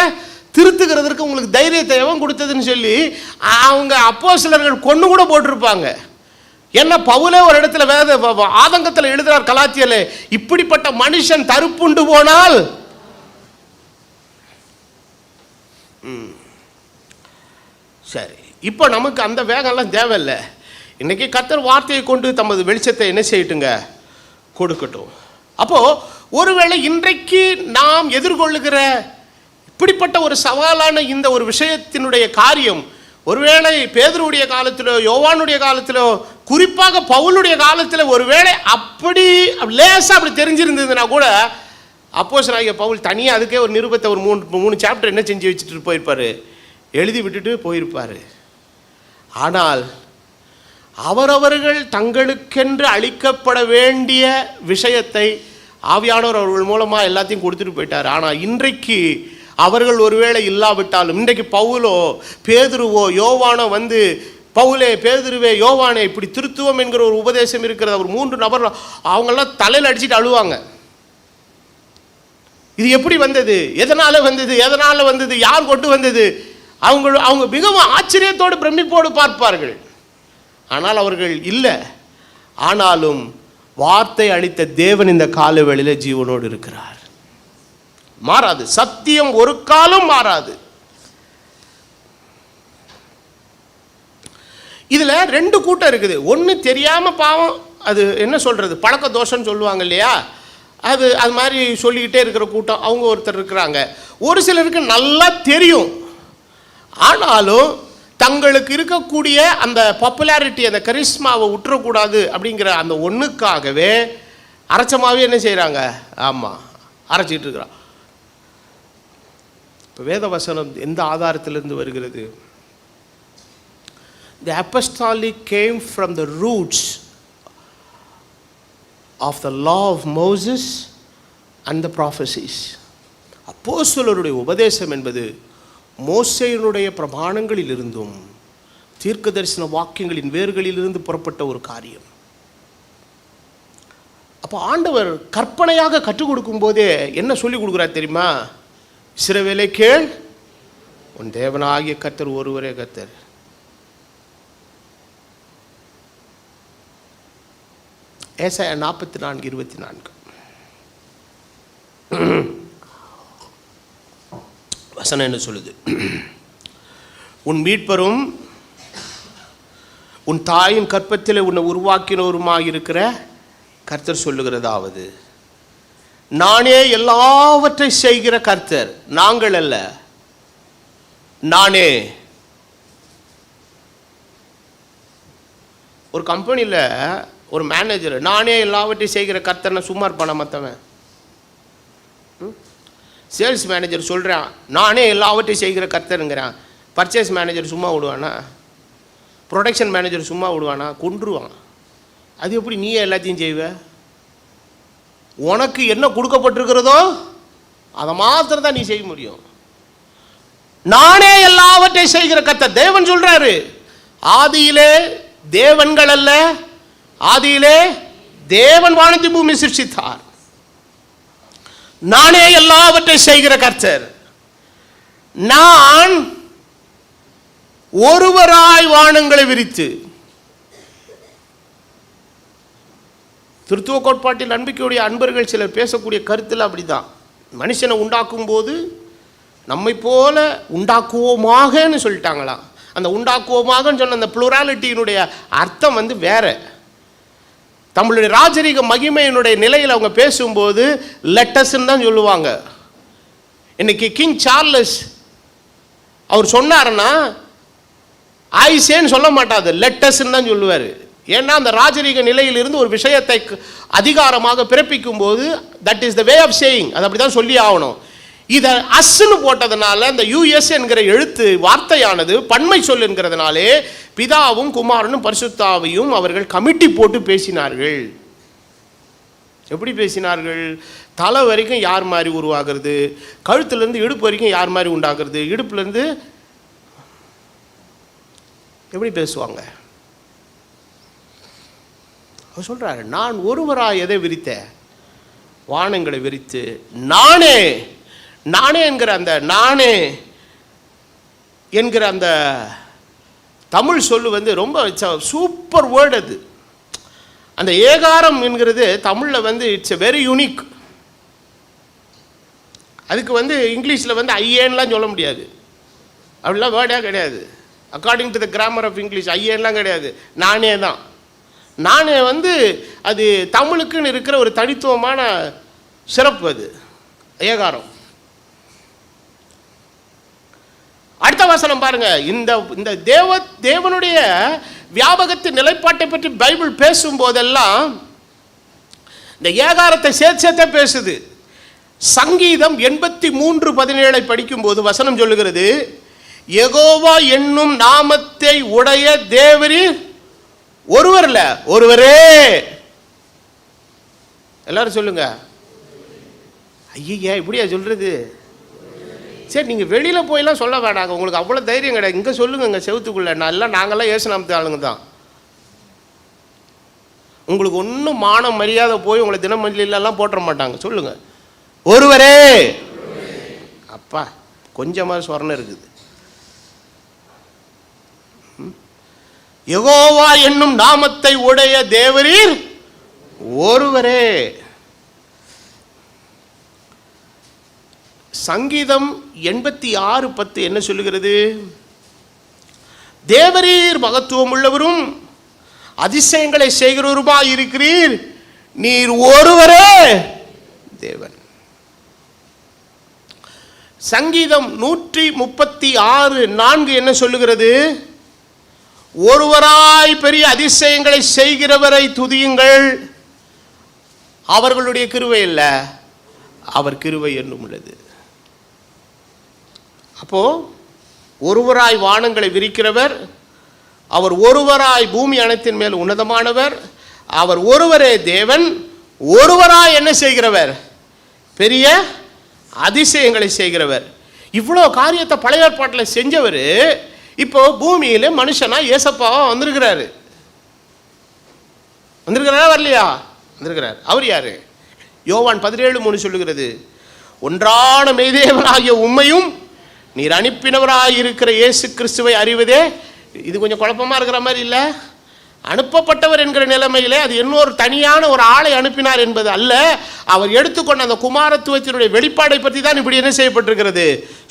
திருத்துக்கிறதுக்கு உங்களுக்கு தைரியத்தை எவன் கொடுத்ததுன்னு சொல்லி அவங்க அப்போஸ்தலர்கள் கொண்டு கூட போட்டிருப்பாங்க. ஏன்னா பவுலே ஒரு இடத்துல ஆதங்கத்தில் எழுதுறார் கலாத்தியலே, இப்படிப்பட்ட மனுஷன் தருப்புண்டு போனால். சரி, இப்போ நமக்கு அந்த வேகம்லாம் தேவையில்லை. இன்னைக்கு கர்த்தர் வார்த்தையை கொண்டு தமது வெளிச்சத்தை என்ன செய்யட்டுங்க, கொடுக்கட்டும். அப்போ ஒருவேளை இன்றைக்கு நாம் எதிர்கொள்ளுகிற இப்படிப்பட்ட ஒரு சவாலான இந்த ஒரு விஷயத்தினுடைய காரியம், ஒருவேளை பேதுருடைய காலத்திலோ யோவானுடைய காலத்திலோ குறிப்பாக பவுலுடைய காலத்தில் ஒருவேளை அப்படி லேசாக அப்படி தெரிஞ்சிருந்ததுன்னா கூட அப்போஸ்தலனாகிய பவுல் தனியாக அதுக்கே ஒரு நிருபத்தை ஒரு 3 சாப்டர் என்ன செஞ்சு வச்சுட்டு போயிருப்பார், எழுதி விட்டுட்டு போயிருப்பார். ஆனால் அவரவர்கள் தங்களுக்கென்று அளிக்கப்பட வேண்டிய விஷயத்தை ஆவியானவர் அவர்கள் மூலமாக எல்லாத்தையும் கொடுத்துட்டு போயிட்டார். ஆனால் இன்றைக்கு அவர்கள் ஒருவேளை இல்லாவிட்டாலும், இன்றைக்கு பவுலோ பேதுருவோ யோவானோ வந்து, பவுலே பேதுருவே யோவானே இப்படி திருத்துவம் என்கிற ஒரு உபதேசம் இருக்கிறது, அவர் 3 நபர் அவங்கெல்லாம் தலையில் அடிச்சுட்டு அழுவாங்க. இது எப்படி வந்தது, எதனால் வந்தது, யார் கொண்டு வந்தது, அவங்க மிகவும் ஆச்சரியத்தோடு பிரமிப்போடு பார்ப்பார்கள். ஆனால் அவர்கள் இல்லை. ஆனாலும் வார்த்தை அளித்த தேவன் இந்த கால வேளையில ஜீவனோடு இருக்கிறார். மாறாது, சத்தியம் ஒரு காலம் மாறாது. இதுல 2 கூட்டம் இருக்குது. ஒன்று தெரியாம பாவம், அது என்ன சொல்றது, பழக்க தோஷம்னு சொல்லுவாங்க இல்லையா, அது மாதிரி சொல்லிக்கிட்டே இருக்கிற கூட்டம் அவங்க ஒருத்தர் இருக்கிறாங்க. ஒரு சிலருக்கு நல்லா தெரியும், ஆனாலும் தங்களுக்கு இருக்கக்கூடிய அந்த பாப்புலாரிட்டி, அந்த கரிஸ்மாவை விட்டுறக்கூடாது அப்படிங்கிற அந்த ஒன்றுக்காகவே அரைச்சமாகவே என்ன செய்கிறாங்க, ஆமாம் அரைச்சிட்டு இருக்கிறான். இப்போ வேத வசனம் எந்த ஆதாரத்திலிருந்து வருகிறது? The apostolic came from the roots of the law of Moses and the prophecies. அப்போஸ்தலருடைய உபதேசம் என்பது மோசேயினுடைய பிரமாணங்களில் இருந்தும் தீர்க்கதரிசன வாக்கியங்களின் வேர்களிலிருந்து புறப்பட்ட ஒரு காரியம். அப்போ ஆண்டவர் கற்பனையாக கற்றுக் கொடுக்கும் போதே என்ன சொல்லிக் கொடுக்குறார் தெரியுமா? இஸ்ரவேலே கேள், உன் தேவனாகிய கர்த்தர் ஒருவரே கர்த்தர். ஏசாயா 44:24 வசனம் என்ன சொல்லுது? உன் மீட்பரும் உன் தாயின் கற்பத்தில் உன்னை உருவாக்கினவருமாக இருக்கிற கர்த்தர் சொல்லுகிறதாவது, நானே எல்லாவற்றை செய்கிற கர்த்தர். நாங்கள் அல்ல, நானே. ஒரு கம்பெனியில் ஒரு மேனேஜர் நானே எல்லாவற்றையும் செய்கிற கர்த்தர்னா சும்மா இருப்பான மற்றவன்? சேல்ஸ் மேனேஜர் சொல்கிறான் நானே எல்லாவற்றையும் செய்கிற கர்த்தருங்கிறான். பர்ச்சேஸ் மேனேஜர் சும்மா விடுவானா? ப்ரொடக்ஷன் மேனேஜர் சும்மா விடுவானா? கொன்றுவான். அது எப்படி நீயே எல்லாத்தையும் செய்வ? உனக்கு என்ன கொடுக்கப்பட்டிருக்கிறதோ அதை மாத்திரம் தான் நீ செய்ய முடியும். நானே எல்லாவற்றையும் செய்கிற கர்த்தர். தேவன் சொல்றாரு, ஆதியிலே தேவன்கள் அல்ல, ஆதியிலே தேவன் வானத்தை பூமி சிருஷ்டித்தார். நானே எல்லாவற்றையும் செய்கிற கர்த்தர். நான் ஒருவராய் வானங்களை விரித்து. திருத்துவ கோட்பாட்டில் நம்பிக்கையுடைய அன்பர்கள் சிலர் பேசக்கூடிய கருத்தில் அப்படிதான். மனுஷனை உண்டாக்கும் போது நம்மை போல உண்டாக்குவோமாகன்னு சொல்லிட்டாங்களாம். அந்த உண்டாக்குவோமாகன்னு சொன்ன அந்த புளூராலிட்டியினுடைய அர்த்தம் வந்து வேற. தமிழுடைய ராஜரீக மகிமையினுடைய நிலையில் அவங்க பேசும்போது லெட்டஸ்ன்னு தான் சொல்லுவாங்க. இன்னைக்கு கிங் சார்லஸ் அவர் சொன்னாருன்னா ஆயிசேன்னு சொல்ல மாட்டாது, லெட்டஸ்ன்னு தான் சொல்லுவார். ஏன்னா அந்த ராஜரீக நிலையிலிருந்து ஒரு விஷயத்தை அதிகாரமாக பிறப்பிக்கும் போது that is the way of saying, அது அப்படி தான் சொல்லி ஆகணும். இதை அஸ்ன்னு போட்டதுனால இந்த யூஎஸ் என்கிற எழுத்து வார்த்தையானது பன்மை சொல் என்கிறதுனாலே பிதாவும் குமாரனும் பரிசுத்தாவியும் அவர்கள் கமிட்டி போட்டு பேசினார்கள். எப்படி பேசினார்கள்? தலை வரைக்கும் யார் மாதிரி உருவாகிறது, கழுத்துலேருந்து இடுப்பு வரைக்கும் யார் மாதிரி உண்டாகிறது, இடுப்புலேருந்து எப்படி பேசுவாங்க? அவர் சொல்கிறாரு, நான் ஒருவராய் எதை விரித்தேன்? வானங்களை விரித்து நானே. நானே என்கிற அந்த நானே என்கிற அந்த தமிழ் சொல்லு வந்து ரொம்ப சூப்பர் வேர்டு. அது அந்த ஏகாரம் என்கிறது தமிழில் வந்து இட்ஸ் எ வெரி யூனிக். அதுக்கு வந்து இங்கிலீஷில் வந்து ஐஏன்லாம் சொல்ல முடியாது, அப்படிலாம் வேர்டே கிடையாது. According to the grammar of English ஐஏன்லாம் கிடையாது, நானே தான். நானே வந்து அது தமிழுக்குன்னு இருக்கிற ஒரு தனித்துவமான சிறப்பு. அது ஏகாரம். அடுத்த வசனம் பாருங்க. இந்த தேவனுடைய வியாபகத்தின் நிலைப்பாட்டை பற்றி பைபிள் பேசும் போதெல்லாம் இந்த ஏகாரத்தை சேர்த்தே பேசுது. சங்கீதம் 83:17 படிக்கும் போது வசனம் சொல்லுகிறது, யெகோவா என்னும் நாமத்தை உடைய தேவரீர் ஒருவர் இல்ல, ஒருவரே. எல்லாரும் சொல்லுங்க. ஐயா இப்படியா சொல்றது? சரி, நீங்கள் வெளியில் போயெல்லாம் சொல்ல வேண்டாங்க, உங்களுக்கு அவ்வளோ தைரியம் கிடையாது. இங்கே சொல்லுங்க, செவத்துக்குள்ள. நாங்கள்லாம் இயேசுநாமத்து ஆளுங்க தான். உங்களுக்கு ஒன்றும் மானம் மரியாதை போய் உங்களை தினமஞ்சலாம் போட்டுற மாட்டாங்க. சொல்லுங்க, ஒருவரே. அப்பா கொஞ்சமாக சொரணம் இருக்குது. யெகோவா என்னும் நாமத்தை உடைய தேவரீர் ஒருவரே. சங்கீதம் 86:10 என்ன சொல்லுகிறது? தேவரீர் மகத்துவம் உள்ளவரும் அதிசயங்களை செய்கிறவருமாய் இருக்கிறீர், நீர் ஒருவரே தேவன். சங்கீதம் 136:4 என்ன சொல்லுகிறது? ஒருவராய் பெரிய அதிசயங்களை செய்கிறவரை துதியுங்கள், அவர்களுடைய கிருபை இல்ல, அவர் கிருபை என்னும் உள்ளது. அப்போது ஒருவராய் வானங்களை விரிக்கிறவர், அவர் ஒருவராய் பூமி அனைத்தின் மேல் உன்னதமானவர், அவர் ஒருவரே தேவன், ஒருவராய் என்ன செய்கிறவர்? பெரிய அதிசயங்களை செய்கிறவர். இவ்வளோ காரியத்தை பழைய ஏற்பாட்டில் செஞ்சவர் இப்போ பூமியில் மனுஷனா ஏசப்பாவா வந்திருக்கிறாரு. வந்திருக்கிறாரா வரலையா? வந்திருக்கிறார். அவர் யாரு? யோவான் 17:3 சொல்லுகிறது, ஒன்றான மெய்தேவனாகிய உம்மையும் நீர் அனுப்பினவராக இருக்கிற இயேசு கிறிஸ்துவை அறிவதே. இது கொஞ்சம் குழப்பமாக இருக்கிற மாதிரி இல்லை? அனுப்பப்பட்டவர் என்கிற நிலைமையிலே அது இன்னொரு தனியான ஒரு ஆளை அனுப்பினார் என்பது அல்ல. அவர் எடுத்துக்கொண்ட அந்த குமாரத்துவத்தினுடைய வெளிப்பாடை பற்றி தான் இப்படி என்ன செய்யப்பட்டிருக்கிறது,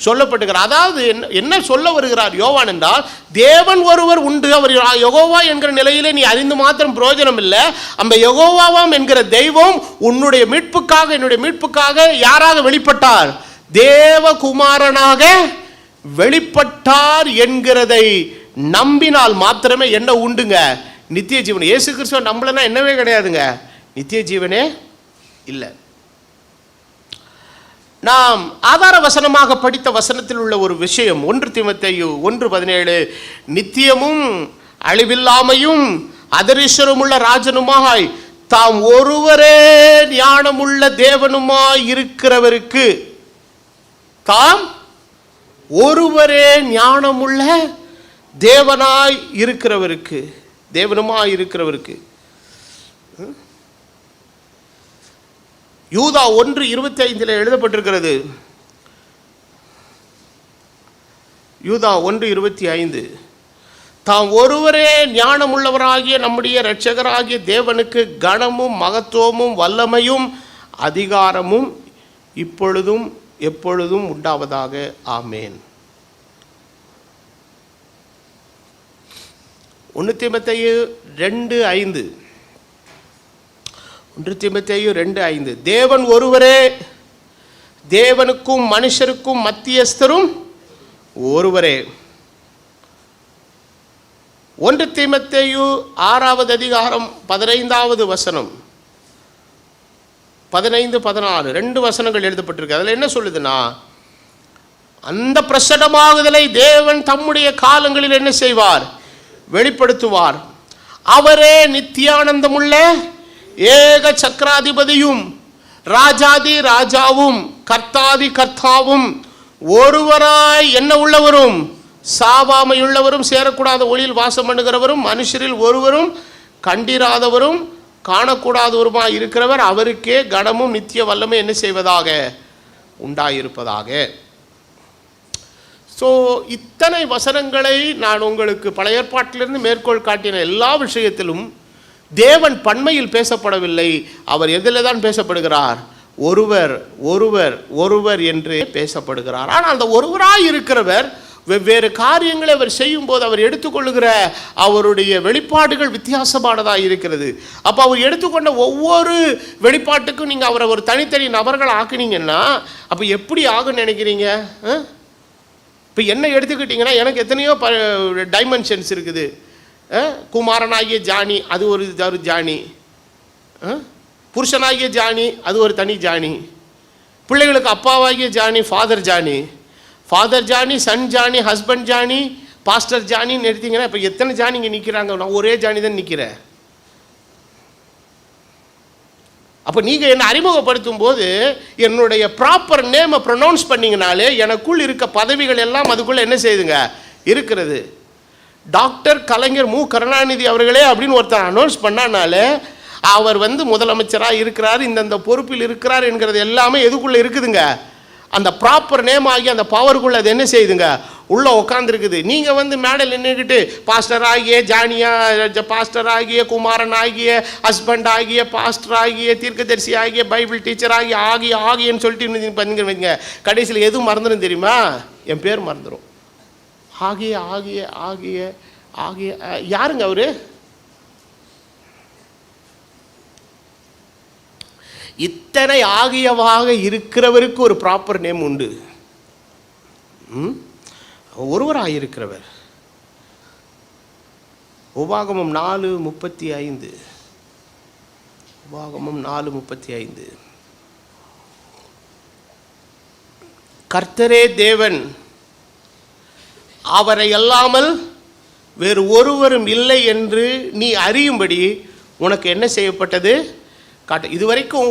சொல்லப்பட்டிருக்கிறது. அதாவது என்ன சொல்ல வருகிறார் யோவான் என்றால், தேவன் ஒருவர் உண்டு, அவர் யெகோவா என்கிற நிலையிலே நீ அறிந்து மாத்திரம் பிரயோஜனம் இல்லை. அந்த யெகோவாவாம் என்கிற தெய்வம் உன்னுடைய மீட்புக்காக, என்னுடைய மீட்புக்காக யாராக வெளிப்பட்டார்? தேவகுமாரனாக வெளிப்பட்டார் என்கிறதை நம்பினால் மாத்திரமே என்ன உண்டுங்க? நித்திய ஜீவன். இயேசு கிறிஸ்துவ நம்பலன்னா என்னவே கிடையாதுங்க, நித்திய ஜீவனே இல்லை. நாம் ஆதார வசனமாக படித்த வசனத்தில் உள்ள ஒரு விஷயம் 1 தீமோத்தேயு 1:17, நித்தியமும் அழிவில்லாமையும் அதரீஸ்வரமுள்ள ராஜனுமாய் தாம் ஒருவரே ஞானமுள்ள தேவனுமாய் இருக்கிறவருக்கு, தாம் ஒருவரே ஞானமுள்ள தேவனாய் இருக்கிறவருக்கு, தேவனுமாய் இருக்கிறவருக்கு. யூதா 1:25 எழுதப்பட்டிருக்கிறது. யூதா 1:25, தாம் ஒருவரே ஞானமுள்ளவராகிய நம்முடைய இரட்சகராகிய தேவனுக்கு கனமும் மகத்துவமும் வல்லமையும் அதிகாரமும் இப்பொழுதும் எப்பொழுதும் உண்டாவதாக. ஆமேன். 1 தீமோத்தேயு 2:5, 1 தீமோத்தேயு 2:5, தேவன் ஒருவரே, தேவனுக்கும் மனுஷருக்கும் மத்தியஸ்தரும் ஒருவரே. 1 தீமோத்தேயு 6வது அதிகாரம் 15வது வசனம், 15-16 2 வசனங்கள் எழுதப்பட்டிருக்கு. அதில் என்ன சொல்லுதுன்னா, அந்த பிரசன்னமாகுதலை தேவன் தம்முடைய காலங்களில் என்ன செய்வார்? வெளிப்படுத்துவார். அவரே நித்தியானந்தமுள்ள ஏக சக்கராதிபதியும் ராஜாதி ராஜாவும் கர்த்தாதி கர்த்தாவும் ஒருவராய் என்ன உள்ளவரும் சாவாமையுள்ளவரும் சேரக்கூடாத ஒளியில் வாசம் பண்ணுகிறவரும் மனுஷரில் ஒருவரும் கண்டிராதவரும் காணக்கூடாதவருமாய் இருக்கிறவர், அவருக்கே கனமும் நித்திய வல்லமை என்ன செய்வதாக? உண்டாயிருப்பதாக. ஸோ இத்தனை வசனங்களை நான் உங்களுக்கு பழைய ஏற்பாட்டிலிருந்து மேற்கோள் காட்டின எல்லா விஷயத்திலும் தேவன் பன்மையில் பேசப்படவில்லை. அவர் எதில் தான் பேசப்படுகிறார்? ஒருவர் ஒருவர் ஒருவர் என்று பேசப்படுகிறார். ஆனால் அந்த ஒருவராய் இருக்கிறவர் வெவ்வேறு காரியங்களை அவர் செய்யும் போது அவர் எடுத்துக்கொள்ளுகிற அவருடைய வெளிப்பாடுகள் வித்தியாசமானதாக இருக்கிறது. அப்போ அவர் எடுத்துக்கொண்ட ஒவ்வொரு வெளிப்பாட்டுக்கும் நீங்கள் அவரை ஒரு தனித்தனி நபர்கள் ஆக்குனீங்கன்னா அப்போ எப்படி ஆகுன்னு நினைக்கிறீங்க? இப்போ என்ன எடுத்துக்கிட்டிங்கன்னா எனக்கு எத்தனையோ டைமென்ஷன்ஸ் இருக்குது. குமாரனாகிய ஜானி அது ஒரு ஜானி, புருஷனாகிய ஜானி அது ஒரு தனி ஜானி, பிள்ளைகளுக்கு அப்பாவாகிய Johnny father Johnny, father Johnny, son Johnny, husband Johnny, pastor ஜானின்னு எடுத்தீங்கன்னா இப்போ எத்தனை ஜானி இங்கே நிற்கிறாங்க? நான் ஒரே ஜானி தான் நிற்கிறேன். அப்போ நீங்கள் என்னை அறிமுகப்படுத்தும் போது என்னுடைய ப்ராப்பர் நேமை ப்ரொனவுன்ஸ் பண்ணிங்கனாலே எனக்குள் இருக்க பதவிகள் எல்லாம் அதுக்குள்ளே என்ன செய்யுதுங்க? இருக்கிறது. டாக்டர் கலைஞர் மு கருணாநிதி அவர்களே அப்படின்னு ஒருத்தர் அனௌன்ஸ் பண்ணானாலே அவர் முதலமைச்சராக இருக்கிறார், இந்தந்த பொறுப்பில் இருக்கிறார் என்கிறது எல்லாமே எதுக்குள்ளே இருக்குதுங்க? அந்த ப்ராப்பர் நேம் ஆகி அந்த பவருக்குள்ளே அது என்ன செய்யுதுங்க? உள்ளே உட்காந்துருக்குது. நீங்கள் மேடையில் நின்றுக்கிட்டு பாஸ்டர் ஆகிய ஜானியா, பாஸ்டர் ஆகிய குமாரன் ஆகிய ஹஸ்பண்ட் ஆகிய பாஸ்டர் ஆகிய தீர்க்கதரிசி ஆகிய பைபிள் டீச்சர் ஆகிய ஆகிய ஆகியன்னு சொல்லிட்டு பண்ணிங்க வைங்க, கடைசியில் எதுவும் மறந்துடும் தெரியுமா? என் பேர் மறந்துடும். ஆகிய ஆகிய ஆகிய ஆகிய யாருங்க அவரு? இத்தனை ஆகியவாக இருக்கிறவருக்கு ஒரு ப்ராப்பர் நேம் உண்டு. ஒருவராக இருக்கிறவர். உபாகமம் 4:35, உபாகமம் 4:35, கர்த்தரே தேவன், அவரை அல்லாமல் வேறு ஒருவரும் இல்லை என்று நீ அறியும்படி உனக்கு என்ன செய்யப்பட்டது காட்டு. இதுவரைக்கும்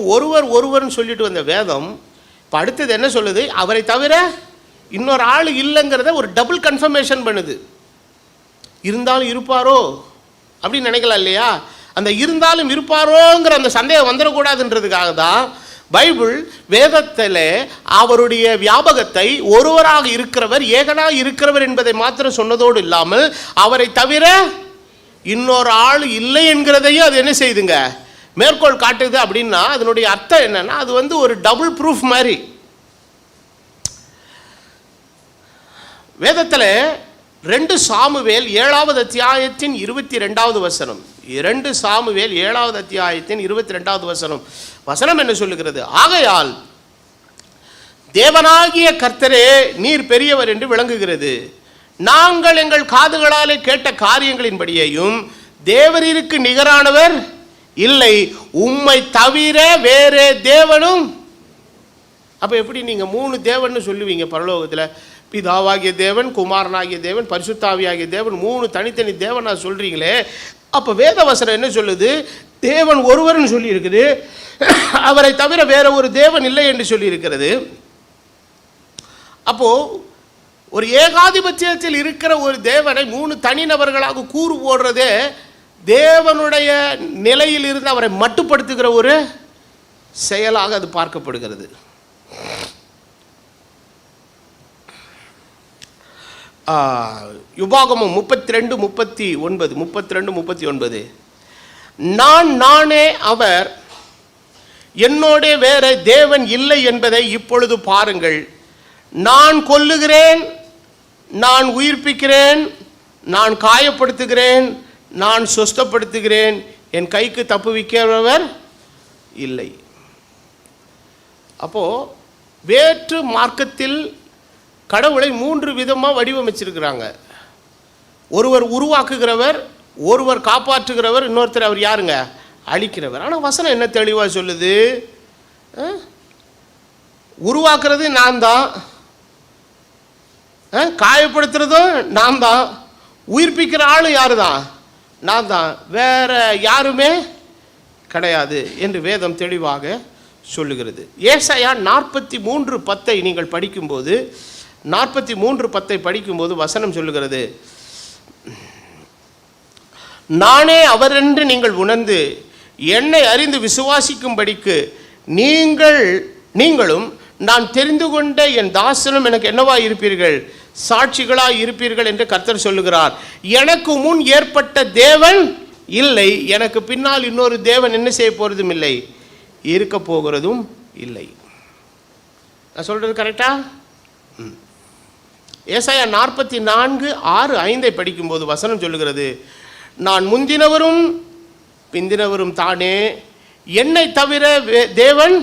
ஒருவர்னு சொல்லிட்டு வந்த வேதம் இப்போ அடுத்தது என்ன சொல்லுது? அவரை தவிர இன்னொரு ஆள் இல்லைங்கிறத ஒரு டபுள் கன்ஃபர்மேஷன் பண்ணுது. இருந்தாலும் இருப்பாரோ அப்படின்னு நினைக்கலாம் இல்லையா? அந்த இருந்தாலும் இருப்பாரோங்கிற அந்த சந்தேகம் வந்துடக்கூடாதுன்றதுக்காக தான் பைபிள் வேதத்தில் அவருடைய வியாபகத்தை ஒருவராக இருக்கிறவர், ஏகனாக இருக்கிறவர் என்பதை மாத்திரம் சொன்னதோடு இல்லாமல் அவரை தவிர இன்னொரு ஆள் இல்லை என்கிறதையும் அது என்ன செய்யுதுங்க, மேற்கோள் காட்டுது. அப்படின்னா அதனுடைய அர்த்தம் என்னன்னா, அது ஒரு டபுள் ப்ரூஃப் மாதிரி. வேதத்தில் 2 சாமுவேல் 7வது அத்தியாயத்தின் 22வது வசனம், 2 சாமுவேல் 7வது அத்தியாயத்தின் 22வது வசனம் வசனம் என்ன சொல்லுகிறது? ஆகையால் தேவனாகிய கர்த்தரே நீர் பெரியவர் என்று விளங்குகிறது. நாங்கள் எங்கள் காதுகளாலே கேட்ட காரியங்களின்படியையும் தேவரீருக்கு நிகரானவர் இல்லை, உம்மை தவிர வேறே தேவனும். அப்போ எப்படி நீங்கள் 3 தேவன் சொல்லுவீங்க பரலோகத்தில்? பிதாவாகிய தேவன், குமாரனாகிய தேவன், பரிசுத்தாவியாகிய தேவன், 3 தனித்தனி தேவனா சொல்றீங்களே. அப்போ வேதவசனம் என்ன சொல்லுது? தேவன் ஒருவர்னு சொல்லி இருக்குது, அவரை தவிர வேற ஒரு தேவன் இல்லை என்று சொல்லி இருக்கிறது. அப்போ ஒரு ஏகாதிபத்தியத்தில் இருக்கிற ஒரு தேவனை 3 தனிநபர்களாக கூறு போடுறதே தேவனுடைய நிலையில் இருந்து அவரை மட்டுப்படுத்துகிற ஒரு செயலாக அது பார்க்கப்படுகிறது. யுபாகமம் 32:39 நானே அவர், என்னோட வேற தேவன் இல்லை என்பதை இப்பொழுது பாருங்கள். நான் கொல்லுகிறேன், நான் உயிர்ப்பிக்கிறேன், நான் காயப்படுத்துகிறேன், நான் சொஸ்தப்படுத்துகிறேன், என் கைக்கு தப்புவிக்கிறவர் இல்லை. அப்போ வேற்று மார்க்கத்தில் கடவுளை 3 விதமாக வடிவமைச்சிருக்கிறாங்க. ஒருவர் உருவாக்குகிறவர், ஒருவர் காப்பாற்றுகிறவர், இன்னொருத்தர் அவர் யாருங்க, அழிக்கிறவர். ஆனால் வசனம் என்ன தெளிவாக சொல்லுது? உருவாக்குறது நான் தான், காயப்படுத்துறதும் நான் தான், உயிர்ப்பிக்கிற ஆளும் யாரு தான், நான் தான், வேற யாருமே கிடையாது என்று வேதம் தெளிவாக சொல்லுகிறது. ஏசாயா 43:10 நீங்கள் படிக்கும்போது, 43:10 படிக்கும்போது வசனம் சொல்லுகிறது, நானே அவரென்று நீங்கள் உணர்ந்து என்னை அறிந்து விசுவாசிக்கும்படிக்கு நீங்களும் நான் தெரிந்து கொண்ட என் தாசனும் எனக்கு என்னவா இருப்பீர்கள், சாட்சிகளாய் இருப்பீர்கள் என்று கர்த்தர் சொல்லுகிறார். எனக்கு முன் ஏற்பட்ட தேவன் இல்லை, எனக்கு பின்னால் இன்னொரு தேவன் என்ன செய்ய போறதும் இல்லை, இருக்க போகிறதும் இல்லை. நான் சொல்றது கரெக்டா? ஏசாயா 44:6-5 படிக்கும்போது வசனம் சொல்லுகிறது, நான் முந்தினவரும் பிந்தினவரும் தானே, என்னை தவிர தேவன்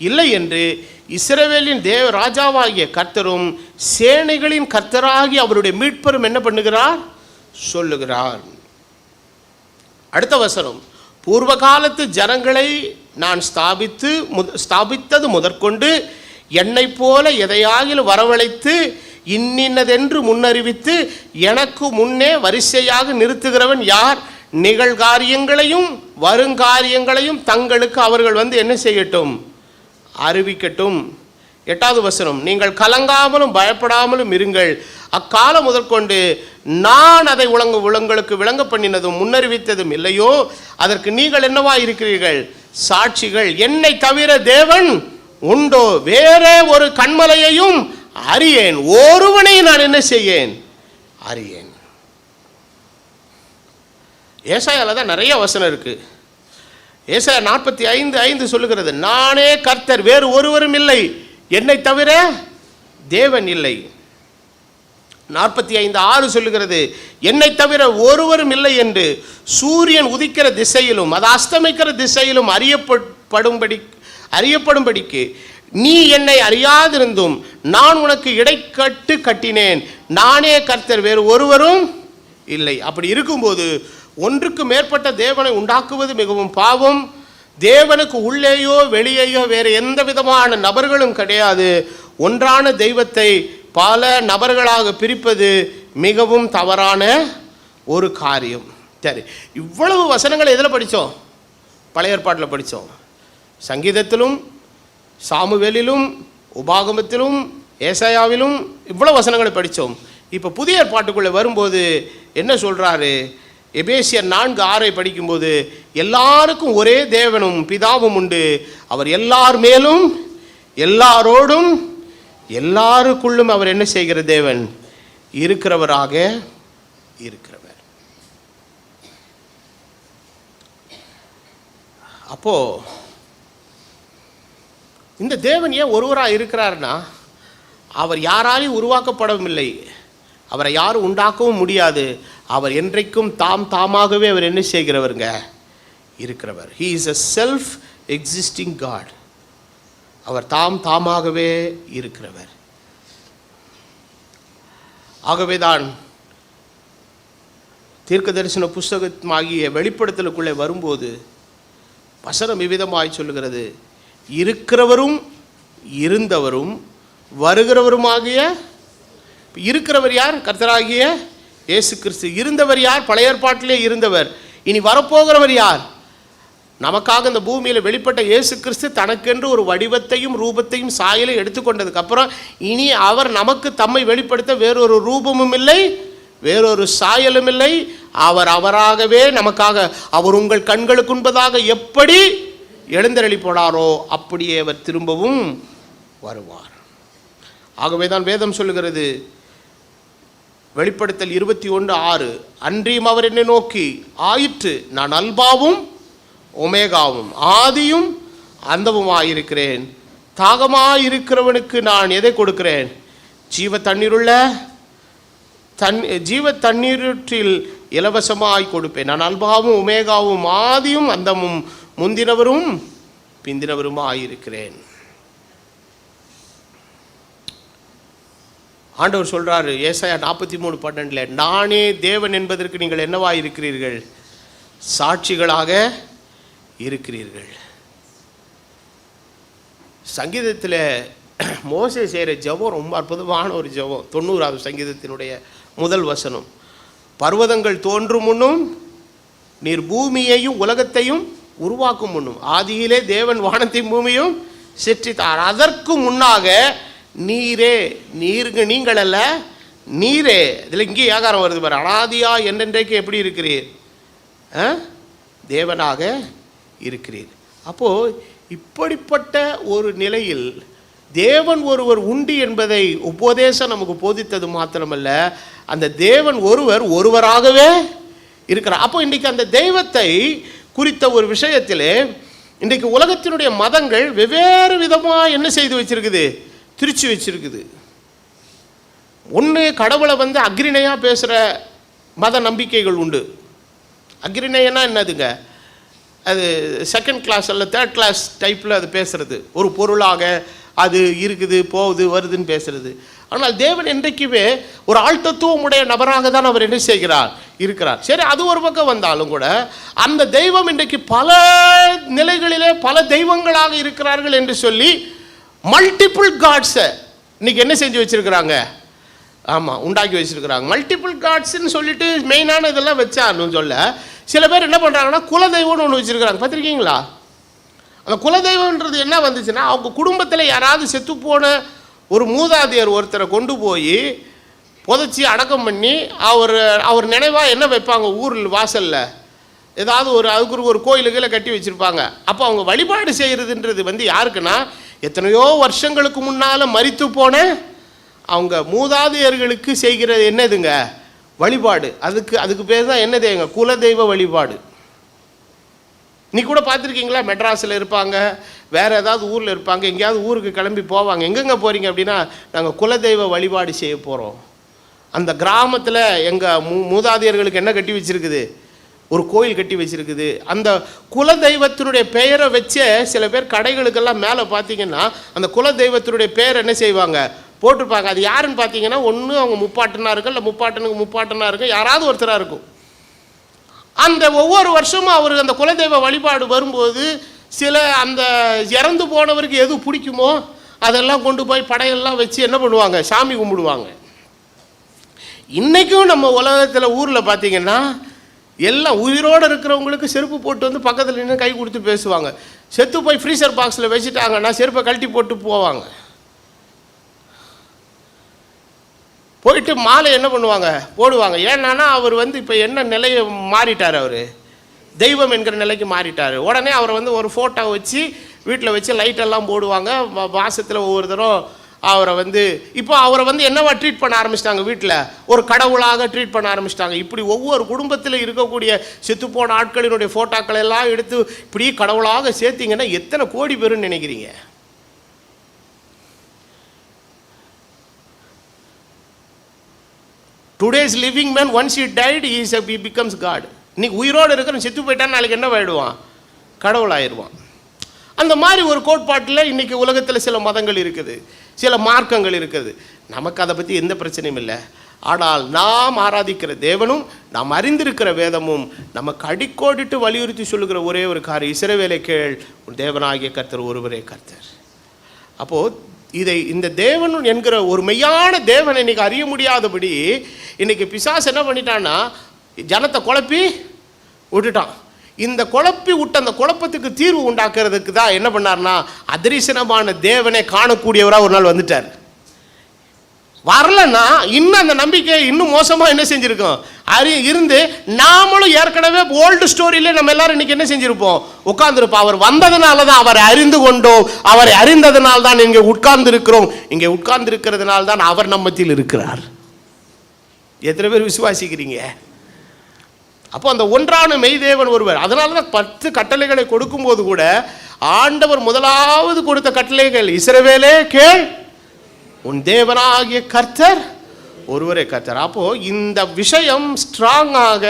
இல்லை என்று இஸ்ரவேலின் ராஜாவாகிய கர்த்தரும் சேனைகளின் கர்த்தராகி அவருடைய மீட்பரும் என்ன பண்ணுகிறார், சொல்லுகிறார். அடுத்த வசனம், பூர்வ காலத்து ஜனங்களை நான் ஸ்தாபித்தது முதற்கொண்டு என்னை போல எதையாகிலும் வரவழைத்து இன்னின்னதென்று முன்னறிவித்து எனக்கு முன்னே வரிசையாக நிறுத்துகிறவன் யார்? நிகழ்காரியங்களையும் வருங்காரியங்களையும் தங்களுக்கு அவர்கள் என்ன செய்யட்டும், அறிவிக்கட்டும். 8வது வசனம், நீங்கள் கலங்காமலும் பயப்படாமலும் இருங்கள், அக்காலம் முதற்கொண்டு நான் அதை உங்களுக்கு விளங்க பண்ணினதும் முன்னறிவித்ததும் இல்லையோ, அதற்கு நீங்கள் என்னவா இருக்கிறீர்கள், சாட்சிகள். என்னை தவிர தேவன் உண்டோ? வேற ஒரு கண்மலையையும் அறியேன், ஒருவனை நான் என்ன செய்யேன், அறியேன். ஏசாயால தான் நிறைய வசனம் இருக்கு. ஏசாயா 45:5 சொல்லுகிறது, நானே கர்த்தர், வேறு ஒருவரும் இல்லை, என்னை தவிர தேவன் இல்லை. 45:6 சொல்லுகிறது, என்னை தவிர ஒருவரும் இல்லை என்று சூரியன் உதிக்கிற திசையிலும் அது அஸ்தமிக்கிற திசையிலும் அறியப்படும்படிக்கு நீ என்னை அறியாதிருந்தும் நான் உனக்கு இடைக்கட்டு கட்டினேன், நானே கர்த்தர், வேறு ஒருவரும் இல்லை. அப்படி இருக்கும்போது ஒன்றுக்கு மேற்பட்ட தேவனை உண்டாக்குவது மிகவும் பாவம். தேவனுக்கு உள்ளேயோ வெளியேயோ வேறு எந்த விதமான நபர்களும் கிடையாது. ஒன்றான தெய்வத்தை பல நபர்களாக பிரிப்பது மிகவும் தவறான ஒரு காரியம். சரி, இவ்வளவு வசனங்களை எதில் படித்தோம்? பழைய ஏற்பாட்டில் படித்தோம். சங்கீதத்திலும், சாமுவேலிலும், உபாகமத்திலும், ஏசாயாவிலும் இவ்வளவு வசனங்களை படித்தோம். இப்போ புதிய ஏற்பாட்டுக்குள்ளே வரும்போது என்ன சொல்கிறாரு? எபேசியர் 4:6 படிக்கும்போது, எல்லாருக்கும் ஒரே தேவனும் பிதாவும் உண்டு, அவர் எல்லார் மேலும் எல்லாரோடும் எல்லாருக்குள்ளும் அவர் என்ன செய்கிற தேவன்? இருக்கிறவராக இருக்கிறவர். அப்போ இந்த தேவன் ஏன் ஒருவராக இருக்கிறார்னா, அவர் யாராலையும் உருவாக்கப்படவில்லை, அவரை யாரும் உண்டாக்கவும் முடியாது. அவர் என்றைக்கும் தாமாகவே அவர் என்ன செய்கிறவருங்க? இருக்கிறவர். He is a self existing God. அவர் தாமாகவே இருக்கிறவர். ஆகவேதான் தீர்க்க தரிசன புஸ்தகமாகிய வெளிப்படுத்தலுக்குள்ளே வரும்போது வசனம் விவிதமாய் சொல்லுகிறது, இருக்கிறவரும் இருந்தவரும் வருகிறவருமாகிய. இருக்கிறவர் யார்? கர்த்தராகிய இயேசு கிறிஸ்து. இருந்தவர் யார்? பழைய ஏற்பாட்டிலே இருந்தவர். இனி வரப்போகிறவர் யார்? நமக்காக இந்த பூமியில் வெளிப்பட்ட இயேசு கிறிஸ்து தனக்கென்று ஒரு வடிவத்தையும் ரூபத்தையும் சாயலை எடுத்துக்கொண்டதுக்கு அப்புறம் இனி அவர் நமக்கு தம்மை வெளிப்படுத்த வேறொரு ரூபமும் இல்லை, வேறொரு சாயலும் இல்லை. அவர் அவராகவே நமக்காக, அவர் உங்கள் கண்களுக்கு முன்பதாக எப்படி எழுந்தருளி போனாரோ அப்படியே அவர் திரும்பவும் வருவார். ஆகவே தான் வேதம் சொல்லுகிறது, வெளிப்படுத்தல் 21:6, அன்றியும் அவர் என்னை நோக்கி, ஆயிற்று, நான் அல்பாவும் ஒமேகாவும் ஆதியும் அந்தமுமாயிருக்கிறேன், தாகமாயிருக்கிறவனுக்கு நான் எதை கொடுக்கிறேன்? ஜீவ தண்ணீரில் இலவசமாய் கொடுப்பேன். நான் அல்பாவும் ஒமேகாவும் ஆதியும் அந்தமும் முந்தினவரும் பிந்தினவருமாயிருக்கிறேன். ஆண்டவர் சொல்றாரு ஏசாயா 43:12, நானே தேவன் என்பதற்கு நீங்கள் என்னவா இருக்கிறீர்கள்? சாட்சிகளாக இருக்கிறீர்கள். சங்கீதத்தில் மோசே செய்கிற ஜெபம் ரொம்ப அற்புதமான ஒரு ஜெபம். 90வது சங்கீதத்தினுடைய முதல் வசனம், பர்வதங்கள் தோன்றும் முன்னும் நீர் பூமியையும் உலகத்தையும் உருவாக்கும் முன்னும் ஆதியிலே தேவன் வானத்தையும் பூமியும் சிற்றித்தார், அதற்கு முன்னாக நீரே, நீங்கள் அல்ல, நீரே. இதில் இங்கே ஆகாரம் வருது பாரு, அனாதியா என்றென்றைக்கு எப்படி இருக்கிறீர்? தேவனாக இருக்கிறீர். அப்போது இப்படிப்பட்ட ஒரு நிலையில் தேவன் ஒருவர் உண்டு என்பதை உபதேசம் நமக்கு போதித்தது மாத்திரமல்ல, அந்த தேவன் ஒருவராகவே இருக்கிறார். அப்போ இன்றைக்கு அந்த தெய்வத்தை குறித்த ஒரு விஷயத்திலே இன்றைக்கு உலகத்தினுடைய மதங்கள் வெவ்வேறு விதமாக என்ன செய்து வச்சிருக்குது? திரிச்சு வச்சிருக்குது. ஒன்று, கடவுளை அக்ரிணையாக பேசுகிற மத நம்பிக்கைகள் உண்டு. அக்ரிணையன்னா என்னதுங்க? அது செகண்ட் கிளாஸ் அல்ல தேர்ட் கிளாஸ் டைப்பில் அது பேசுகிறது, ஒரு பொருளாக அது இருக்குது, போகுது, வருதுன்னு பேசுறது. ஆனால் தேவன் என்றைக்குமே ஒரு ஆழ்த்தத்துவம் உடைய நபராக தான் அவர் என்ன செய்கிறார்? இருக்கிறார். சரி, அது ஒரு பக்கம் வந்தாலும் கூட அந்த தெய்வம் இன்றைக்கு பல நிலைகளிலே பல தெய்வங்களாக இருக்கிறார்கள் என்று சொல்லி மல்டிபிள் காட்ஸை இன்னைக்கு என்ன செஞ்சு வச்சிருக்கிறாங்க? ஆமாம், உண்டாக்கி வச்சிருக்கிறாங்க. மல்டிபிள் காட்ஸ்ன்னு சொல்லிட்டு மெயினான இதெல்லாம் வச்சான்னு சொல்ல, சில பேர் என்ன பண்ணுறாங்கன்னா குலதெய்வம்னு ஒன்று வச்சுருக்கிறாங்க. பார்த்துருக்கீங்களா? அந்த குலதெய்வம்ன்றது என்ன வந்துச்சுன்னா, அவங்க குடும்பத்தில் யாராவது செத்து போன ஒரு மூதாதையர் ஒருத்தரை கொண்டு போய் புதைச்சி அடக்கம் பண்ணி அவர் நினைவாக என்ன வைப்பாங்க? ஊரில் வாசலில் ஏதாவது அதுக்கு ஒரு கோயிலுகளை கட்டி வச்சுருப்பாங்க. அப்போ அவங்க வழிபாடு செய்கிறதுன்றது யாருக்குன்னா, எத்தனையோ வருஷங்களுக்கு முன்னால் மரித்து போன அவங்க மூதாதையர்களுக்கு செய்கிறது என்னதுங்க? வழிபாடு. அதுக்கு பேர் தான் என்னது? எங்கள் குலதெய்வ வழிபாடு. நீ கூட பார்த்துருக்கீங்களா? மெட்ராஸில் இருப்பாங்க, வேறு ஏதாவது ஊரில் இருப்பாங்க, எங்கேயாவது ஊருக்கு கிளம்பி போவாங்க. எங்கெங்கே போகிறீங்க அப்படின்னா, நாங்கள் குலதெய்வ வழிபாடு செய்ய போகிறோம். அந்த கிராமத்தில் எங்கள் மூதாதையர்களுக்கு என்ன கட்டி வச்சுருக்குது? ஒரு கோயில் கட்டி வச்சுருக்குது. அந்த குலதெய்வத்தினுடைய பெயரை வச்சே சில பேர் கடைகளுக்கெல்லாம் மேலே பார்த்தீங்கன்னா அந்த குலதெய்வத்தினுடைய பெயர் என்ன செய்வாங்க? போட்டிருப்பாங்க. அது யாருன்னு பார்த்தீங்கன்னா, ஒன்று அவங்க முப்பாட்டனாக இருக்கும், இல்லை முப்பாட்டனாக இருக்கும், யாராவது ஒருத்தராக இருக்கும். அந்த ஒவ்வொரு வருஷமும் அவர் அந்த குலதெய்வ வழிபாடு வரும்போது சில அந்த இறந்து போனவருக்கு எது பிடிக்குமோ அதெல்லாம் கொண்டு போய் படையெல்லாம் வச்சு என்ன பண்ணுவாங்க? சாமி கும்பிடுவாங்க. இன்றைக்கும் நம்ம உலகத்தில் ஊரில் பார்த்தீங்கன்னா எல்லாம் உயிரோடு இருக்கிறவங்களுக்கு செருப்பு போட்டு வந்து பக்கத்தில் நின்று கை கொடுத்து பேசுவாங்க. செத்து போய் ஃப்ரீசர் பாக்ஸில் வச்சுட்டாங்கன்னா செருப்பை கழட்டி போட்டு போவாங்க. போயிட்டு மாலை என்ன பண்ணுவாங்க, போடுவாங்க. ஏன்னா அவர் வந்து இப்போ என்ன நிலையை மாறிட்டார், அவர் தெய்வம் என்கிற நிலைக்கு மாறிட்டார். உடனே அவரை வந்து ஒரு ஃபோட்டோ வச்சு வீட்டில் வச்சு லைட்டெல்லாம் போடுவாங்க. மாதத்தில் ஒவ்வொரு தரம் அவரை வந்து இப்போ அவரை வந்து என்னவா ட்ரீட் பண்ண ஆரம்பிச்சிட்டாங்க, வீட்டில் ஒரு கடவுளாக ட்ரீட் பண்ண ஆரம்பிச்சிட்டாங்க. இப்படி ஒவ்வொரு குடும்பத்தில் இருக்கக்கூடிய செத்துப்போன ஆட்களினுடைய ஃபோட்டோக்களை எல்லாம் எடுத்து இப்படி கடவுளாக சேர்த்திங்கன்னா எத்தனை கோடி பேருன்னு நினைக்கிறீங்க? Today's living man once he died he becomes God. இன்னைக்கு உயிரோடு இருக்கிற செத்து போயிட்டான், நாளைக்கு என்ன ஆயிடுவான், கடவுள் ஆயிடுவான். அந்த மாதிரி ஒரு கோட்பாட்டில் இன்றைக்கி உலகத்தில் சில மதங்கள் இருக்குது, சில மார்க்கங்கள் இருக்குது. நமக்கு அதை பற்றி எந்த பிரச்சனையும் இல்லை. ஆனால் நாம் ஆராதிக்கிற தேவனும் நாம் அறிந்திருக்கிற வேதமும் நமக்கு அடிக்கோடிட்டு வலியுறுத்தி சொல்லுகிற ஒரே ஒரு காரியம், இஸ்ரவேலை கேள், உன் தேவனாகிய கர்த்தர் ஒருவரே கர்த்தர். அப்போது இந்த தேவன் என்கிற ஒரு மெய்யான தேவனை இன்றைக்கி அறிய முடியாதபடி இன்றைக்கி பிசாசு என்ன பண்ணிட்டான்னா ஜனத்தை குழப்பி விட்டுட்டான். இந்த குழப்பி விட்ட அந்த குழப்பத்துக்கு தீர்வு உண்டாக்குறதுக்கு தான் என்ன பண்ணார்னா அதரிசனமான தேவனை காணக்கூடியவராக ஒரு நாள் வந்துட்டார். வரலன்னா இன்னும் அந்த நம்பிக்கை இன்னும் மோசமாக என்ன செஞ்சுருக்கோம் இருந்து நாமளும் ஏற்கனவே ஓல்டு ஸ்டோரியிலே நம்ம எல்லாரும் இன்னைக்கு என்ன செஞ்சிருப்போம், உட்கார்ந்துருப்போம். அவர் வந்ததுனால தான், அவரை அறிந்து கொண்டோம், அவரை அறிந்ததுனால தான் இங்கே உட்கார்ந்து இருக்கிறோம். இங்கே உட்கார்ந்து இருக்கிறதுனால தான் அவர் நம்மத்தில் இருக்கிறார். எத்தனை பேர் விசுவாசிக்கிறீங்க? அப்போ அந்த ஒன்றான மெய்தேவன் ஒருவர். அதனால தான் 10 கட்டளைகளை கொடுக்கும்போது கூட ஆண்டவர் முதலாவது கொடுத்த கட்டளைகள், இஸ்ரவேலே கேள், உன் தேவனாகிய கர்த்தர் ஒருவரே கர்த்தர். அப்போது இந்த விஷயம் ஸ்ட்ராங்காக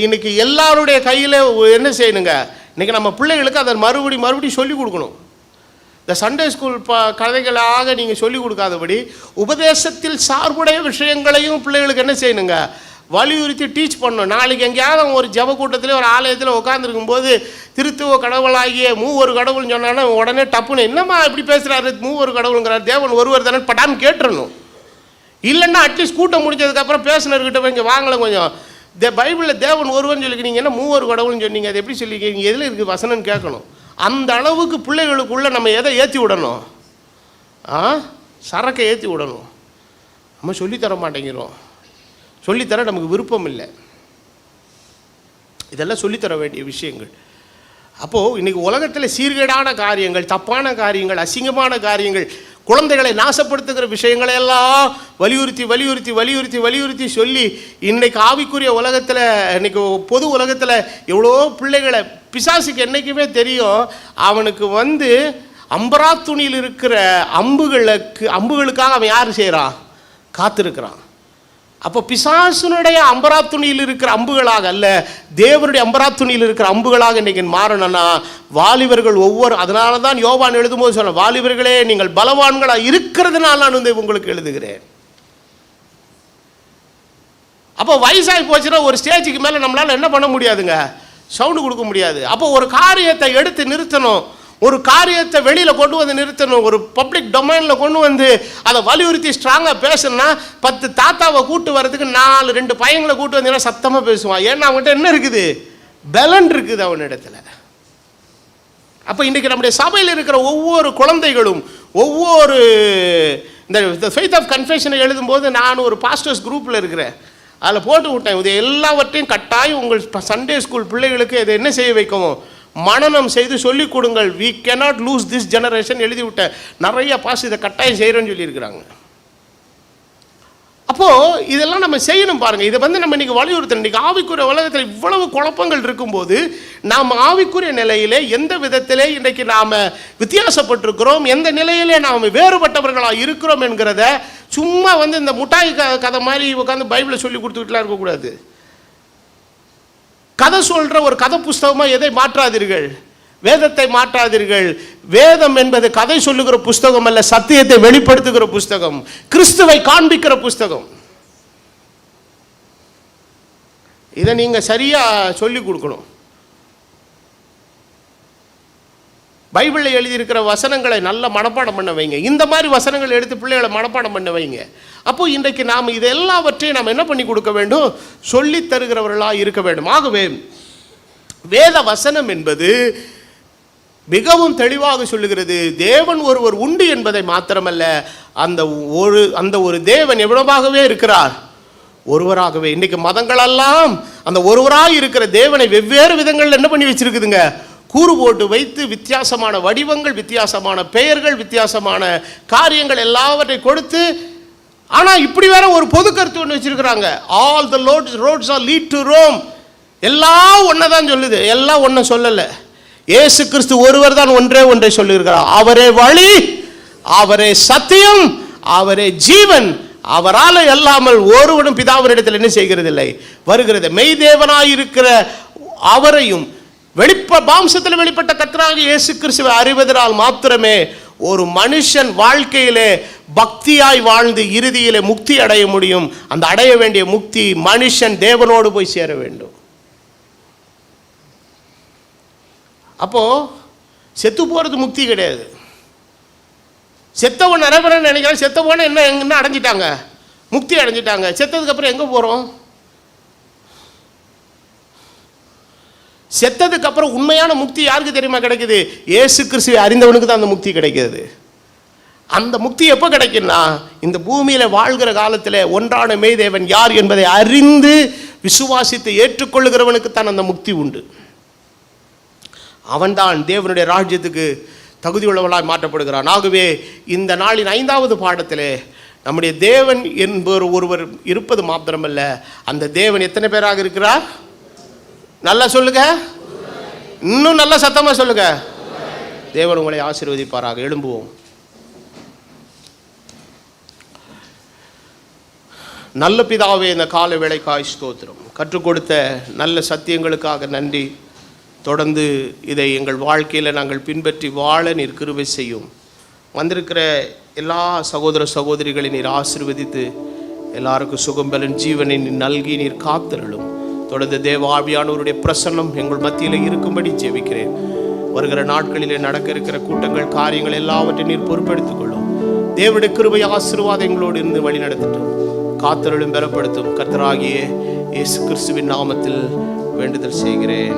இன்னைக்கு எல்லாருடைய கையில் என்ன செய்யணுங்க, இன்றைக்கி நம்ம பிள்ளைகளுக்கு அதை மறுபடியும் சொல்லிக் கொடுக்கணும். இந்த சண்டே ஸ்கூல் கதைகளாக நீங்கள் சொல்லிக் கொடுக்காதபடி உபதேசத்தில் சார்புடைய விஷயங்களையும் பிள்ளைகளுக்கு என்ன செய்யணுங்க, வலியுறுத்தி டீச் பண்ணணும். நாளைக்கு எங்கேயாவது ஒரு ஜப கூட்டத்தில் ஒரு ஆலயத்தில் உட்காந்துருக்கும் போது திருத்துவ கடவுளாகிய மூவொரு கடவுள்னு சொன்னான்னா உடனே டப்புன்னு என்னம்மா இப்படி பேசுகிறாரு, மூவொரு கடவுளுங்கிறார், தேவன் ஒருவர் தானே படாமல் கேட்டுறணும். இல்லைன்னா அட்லீஸ்ட் கூட்டம் முடிஞ்சதுக்கப்புறம் பேசினர்கிட்ட போய் இங்கே வாங்கலாம் கொஞ்சம், பைபிளில் தேவன் ஒருவன் சொல்லிக்க நீங்கள் என்ன மூவொரு கடவுள்னு சொன்னீங்க, அது எப்படி சொல்லிக்க, நீங்கள் எதில் இருக்குது வசனம்னு கேட்கணும். அந்த அளவுக்கு பிள்ளைகளுக்குள்ளே நம்ம எதை ஏற்றி விடணும், சரக்கை ஏற்றி விடணும். நம்ம சொல்லித்தர மாட்டேங்கிறோம், சொல்லித்தர நமக்கு விருப்பம் இல்லை. இதெல்லாம் சொல்லித்தர வேண்டிய விஷயங்கள். அப்போது இன்றைக்கி உலகத்தில் சீர்கேடான காரியங்கள், தப்பான காரியங்கள், அசிங்கமான காரியங்கள், குழந்தைகளை நாசப்படுத்துகிற விஷயங்களையெல்லாம் வலியுறுத்தி சொல்லி இன்றைக்கு ஆவிக்குரிய உலகத்தில், இன்றைக்கி பொது உலகத்தில் எவ்வளோ பிள்ளைகளை பிசாசுக்கு என்றைக்குமே தெரியும், அவனுக்கு வந்து அம்பரா துணியில் இருக்கிற அம்புகளுக்காக அவன் யார் செய்கிறான், காத்திருக்கிறான். அப்போ பிசாசுனுடைய அம்பரா துணியில் இருக்கிற அம்புகளாக அல்ல, தேவனுடைய அம்பரா துணியில் இருக்கிற அம்புகளாக இன்றைக்கி மாறணும்னா வாலிபர்கள் அதனால தான் யோவான் எழுதும்போது சொன்ன, வாலிபர்களே நீங்கள் பலவான்களாக இருக்கிறதுனால நான் வந்து உங்களுக்கு எழுதுகிறேன். அப்போ வயசாகி போச்சுன்னா ஒரு ஸ்டேஜுக்கு மேலே நம்மளால் என்ன பண்ண முடியாதுங்க, சவுண்டு கொடுக்க முடியாது. அப்போ ஒரு காரியத்தை எடுத்து நிறுத்தணும், ஒரு காரியத்தை வெளியில் கொண்டு வந்து நிறுத்தணும், ஒரு பப்ளிக் டொமைனில் கொண்டு வந்து அதை வலியுறுத்தி ஸ்ட்ராங்காக பேசணும்னா 10 தாத்தாவை கூட்டு வரதுக்கு 2 பையங்களை கூட்டு வந்தீங்கன்னா சத்தமாக பேசுவான். ஏன்னா அவங்ககிட்ட என்ன இருக்குது, பலன் இருக்குது அவனிடத்தில். அப்போ இன்றைக்கி நம்முடைய சபையில் இருக்கிற ஒவ்வொரு குழந்தைகளும் ஒவ்வொரு இந்த ஃபெய்த் ஆஃப் கன்ஃபெஷனை எழுதும்போது நான் ஒரு பாஸ்டர்ஸ் குரூப்பில் இருக்கிறேன், அதில் போட்டு விட்டேன், இது எல்லாவற்றையும் கட்டாயம் உங்கள் சண்டே ஸ்கூல் பிள்ளைகளுக்கு இதை என்ன செய்ய வைக்கவும், மனனம் செய்து சொல்லிக் கொடுங்கள். we cannot lose this generation எழுதி விட்டேன். நிறைய பாஸ் இதை கட்டாயம் செய்கிறோன்னு சொல்லியிருக்கிறாங்க. அப்போது இதெல்லாம் நம்ம செய்யணும் பாருங்கள். இதை வந்து நம்ம இன்றைக்கி வலியுறுத்தணும். இன்றைக்கி ஆவிக்குரிய உலகத்தில் இவ்வளவு குழப்பங்கள் இருக்கும்போது நாம் ஆவிக்குரிய நிலையிலே எந்த விதத்திலே இன்றைக்கு நாம் வித்தியாசப்பட்டிருக்கிறோம், எந்த நிலையிலே நாம் வேறுபட்டவர்களாக இருக்கிறோம் என்கிறத சும்மா வந்து இந்த முட்டாய் கதை மாதிரி உட்காந்து பைபிளை சொல்லி கொடுத்துக்கிட்டுலாம் இருக்கக்கூடாது. கதை சொல்கிற ஒரு கதை புஸ்தகமாக எதை மாற்றாதீர்கள், வேதத்தை மாற்றாதீர்கள். வேதம் என்பது கதை சொல்லுகிற புஸ்தகம் அல்ல, சத்தியத்தை வெளிப்படுத்துகிற புஸ்தகம், கிறிஸ்துவை காண்பிக்கிற புஸ்தகம். இதை நீங்கள் சரியாக சொல்லி கொடுக்கணும். பைபிளில் எழுதியிருக்கிற வசனங்களை நல்ல மனப்பாடம் பண்ண வைங்க. இந்த மாதிரி வசனங்கள் எடுத்து பிள்ளைகளை மனப்பாடம் பண்ண வைங்க. அப்போது இன்றைக்கு நாம் இது எல்லாவற்றையும் நாம் என்ன பண்ணி கொடுக்க வேண்டும்? சொல்லி தருகிறவர்களாக இருக்க வேண்டும். ஆகவே வேத வசனம் என்பது மிகவும் தெளிவாக சொல்லுகிறது, தேவன் ஒருவர் உண்டு என்பதை மாத்திரமல்ல, அந்த ஒரு தேவன் எவ்வளவாகவே இருக்கிறார், ஒருவராகவே. இன்றைக்கு மதங்களெல்லாம் அந்த ஒருவராக இருக்கிற தேவனை வெவ்வேறு விதங்கள் என்ன பண்ணி வச்சிருக்குதுங்க? கூறு போட்டு வைத்து வித்தியாசமான வடிவங்கள், வித்தியாசமான பெயர்கள், வித்தியாசமான காரியங்கள் எல்லாவற்றை கொடுத்து, ஆனால் இப்படி வேற ஒரு பொது கருத்து ஒன்று வச்சிருக்கிறாங்க. All the roads are lead to Rome. எல்லாம் ஒன்றை தான் சொல்லுது, எல்லாம் ஒன்றை சொல்லலை. இயேசு கிறிஸ்து ஒருவர் தான் ஒன்றை சொல்லியிருக்கிறார். அவரே வழி, அவரே சத்தியம், அவரே ஜீவன். அவரால் அல்லாமல் ஒருவனும் பிதாவினிடத்தில் என்ன செய்கிறதில்லை, வருகிறது. மெய்தேவனாயிருக்கிற அவரையும் மாம்சத்தில் வெளிப்பட்ட கர்த்தராகிய இயேசு கிறிஸ்துவை அறிவதனால் மாத்திரமே ஒரு மனுஷன் வாழ்க்கையிலே பக்தியாய் வாழ்ந்து இறுதியிலே முக்தி அடைய முடியும். அந்த அடைய வேண்டிய முக்தி மனுஷன் தேவனோடு போய் சேர வேண்டும். அப்போ செத்து போறது முக்தி கிடையாது. செத்தவன் நிறைவேற நினைக்கிறேன், செத்தவன என்ன அடைஞ்சிட்டாங்க, முக்தி அடைஞ்சிட்டாங்க. செத்ததுக்கு அப்புறம் எங்க போறோம்? செத்ததுக்கு அப்புறம் உண்மையான முக்தி யாருக்கு தெரியுமா கிடைக்குது? இயேசு கிறிஸ்துவை அறிந்தவனுக்கு தான் அந்த முக்தி கிடைக்கிறது. அந்த முக்தி எப்போ கிடைக்குன்னா, இந்த பூமியில வாழ்கிற காலத்தில் ஒன்றான மெய்தேவன் யார் என்பதை அறிந்து விசுவாசித்து ஏற்றுக்கொள்ளுகிறவனுக்கு தான் அந்த முக்தி உண்டு. அவன்தான் தேவனுடைய ராஜ்யத்துக்கு தகுதி உள்ளவளாய் மாற்றப்படுகிறான். ஆகவே இந்த நாளின் 5வது பாடத்திலே நம்முடைய தேவன் என்பவர் ஒருவர் இருப்பது மாத்திரமல்ல, அந்த தேவன் எத்தனை பேராக இருக்கிறார்? நல்லா சொல்லுங்க, இன்னும் நல்ல சத்தமா சொல்லுங்க. தேவன் உங்களை ஆசீர்வதிப்பாராக. எழும்புவோம். நல்ல பிதாவே, இந்த கால வேளைக்காய் ஸ்தோத்திரம். கற்றுக் கொடுத்த நல்ல சத்தியங்களுக்காக நன்றி. தொடர்ந்து இதை எங்கள் வாழ்க்கையில் நாங்கள் பின்பற்றி வாழ நீர் கிருபை செய்யும். வந்திருக்கிற எல்லா சகோதர சகோதரிகளை நீர் ஆசீர்வதித்து எல்லாருக்கும் சுகம்பலன் ஜீவனை நீர் நல்கி நீர் காத்தருளும். தொடர்ந்து தேவ ஆவியானவருடைய பிரசன்னம் எங்கள் மத்தியில் இருக்கும்படி ஜெபிக்கிறேன். வருகிற நாட்களிலே நடக்க இருக்கிற கூட்டங்கள், காரியங்கள் எல்லாவற்றையும் நீர் பொறுப்பெடுத்துக் கொள்ளும். தேவனுடைய கிருபை ஆசீர்வாதம் எங்களோடு இருந்து வழி நடத்தட்டும். காத்தருளும், பலப்படுத்தும். கர்த்தராகிய இயேசு கிறிஸ்துவின் நாமத்தில் வேண்டுதல் செய்கிறேன்.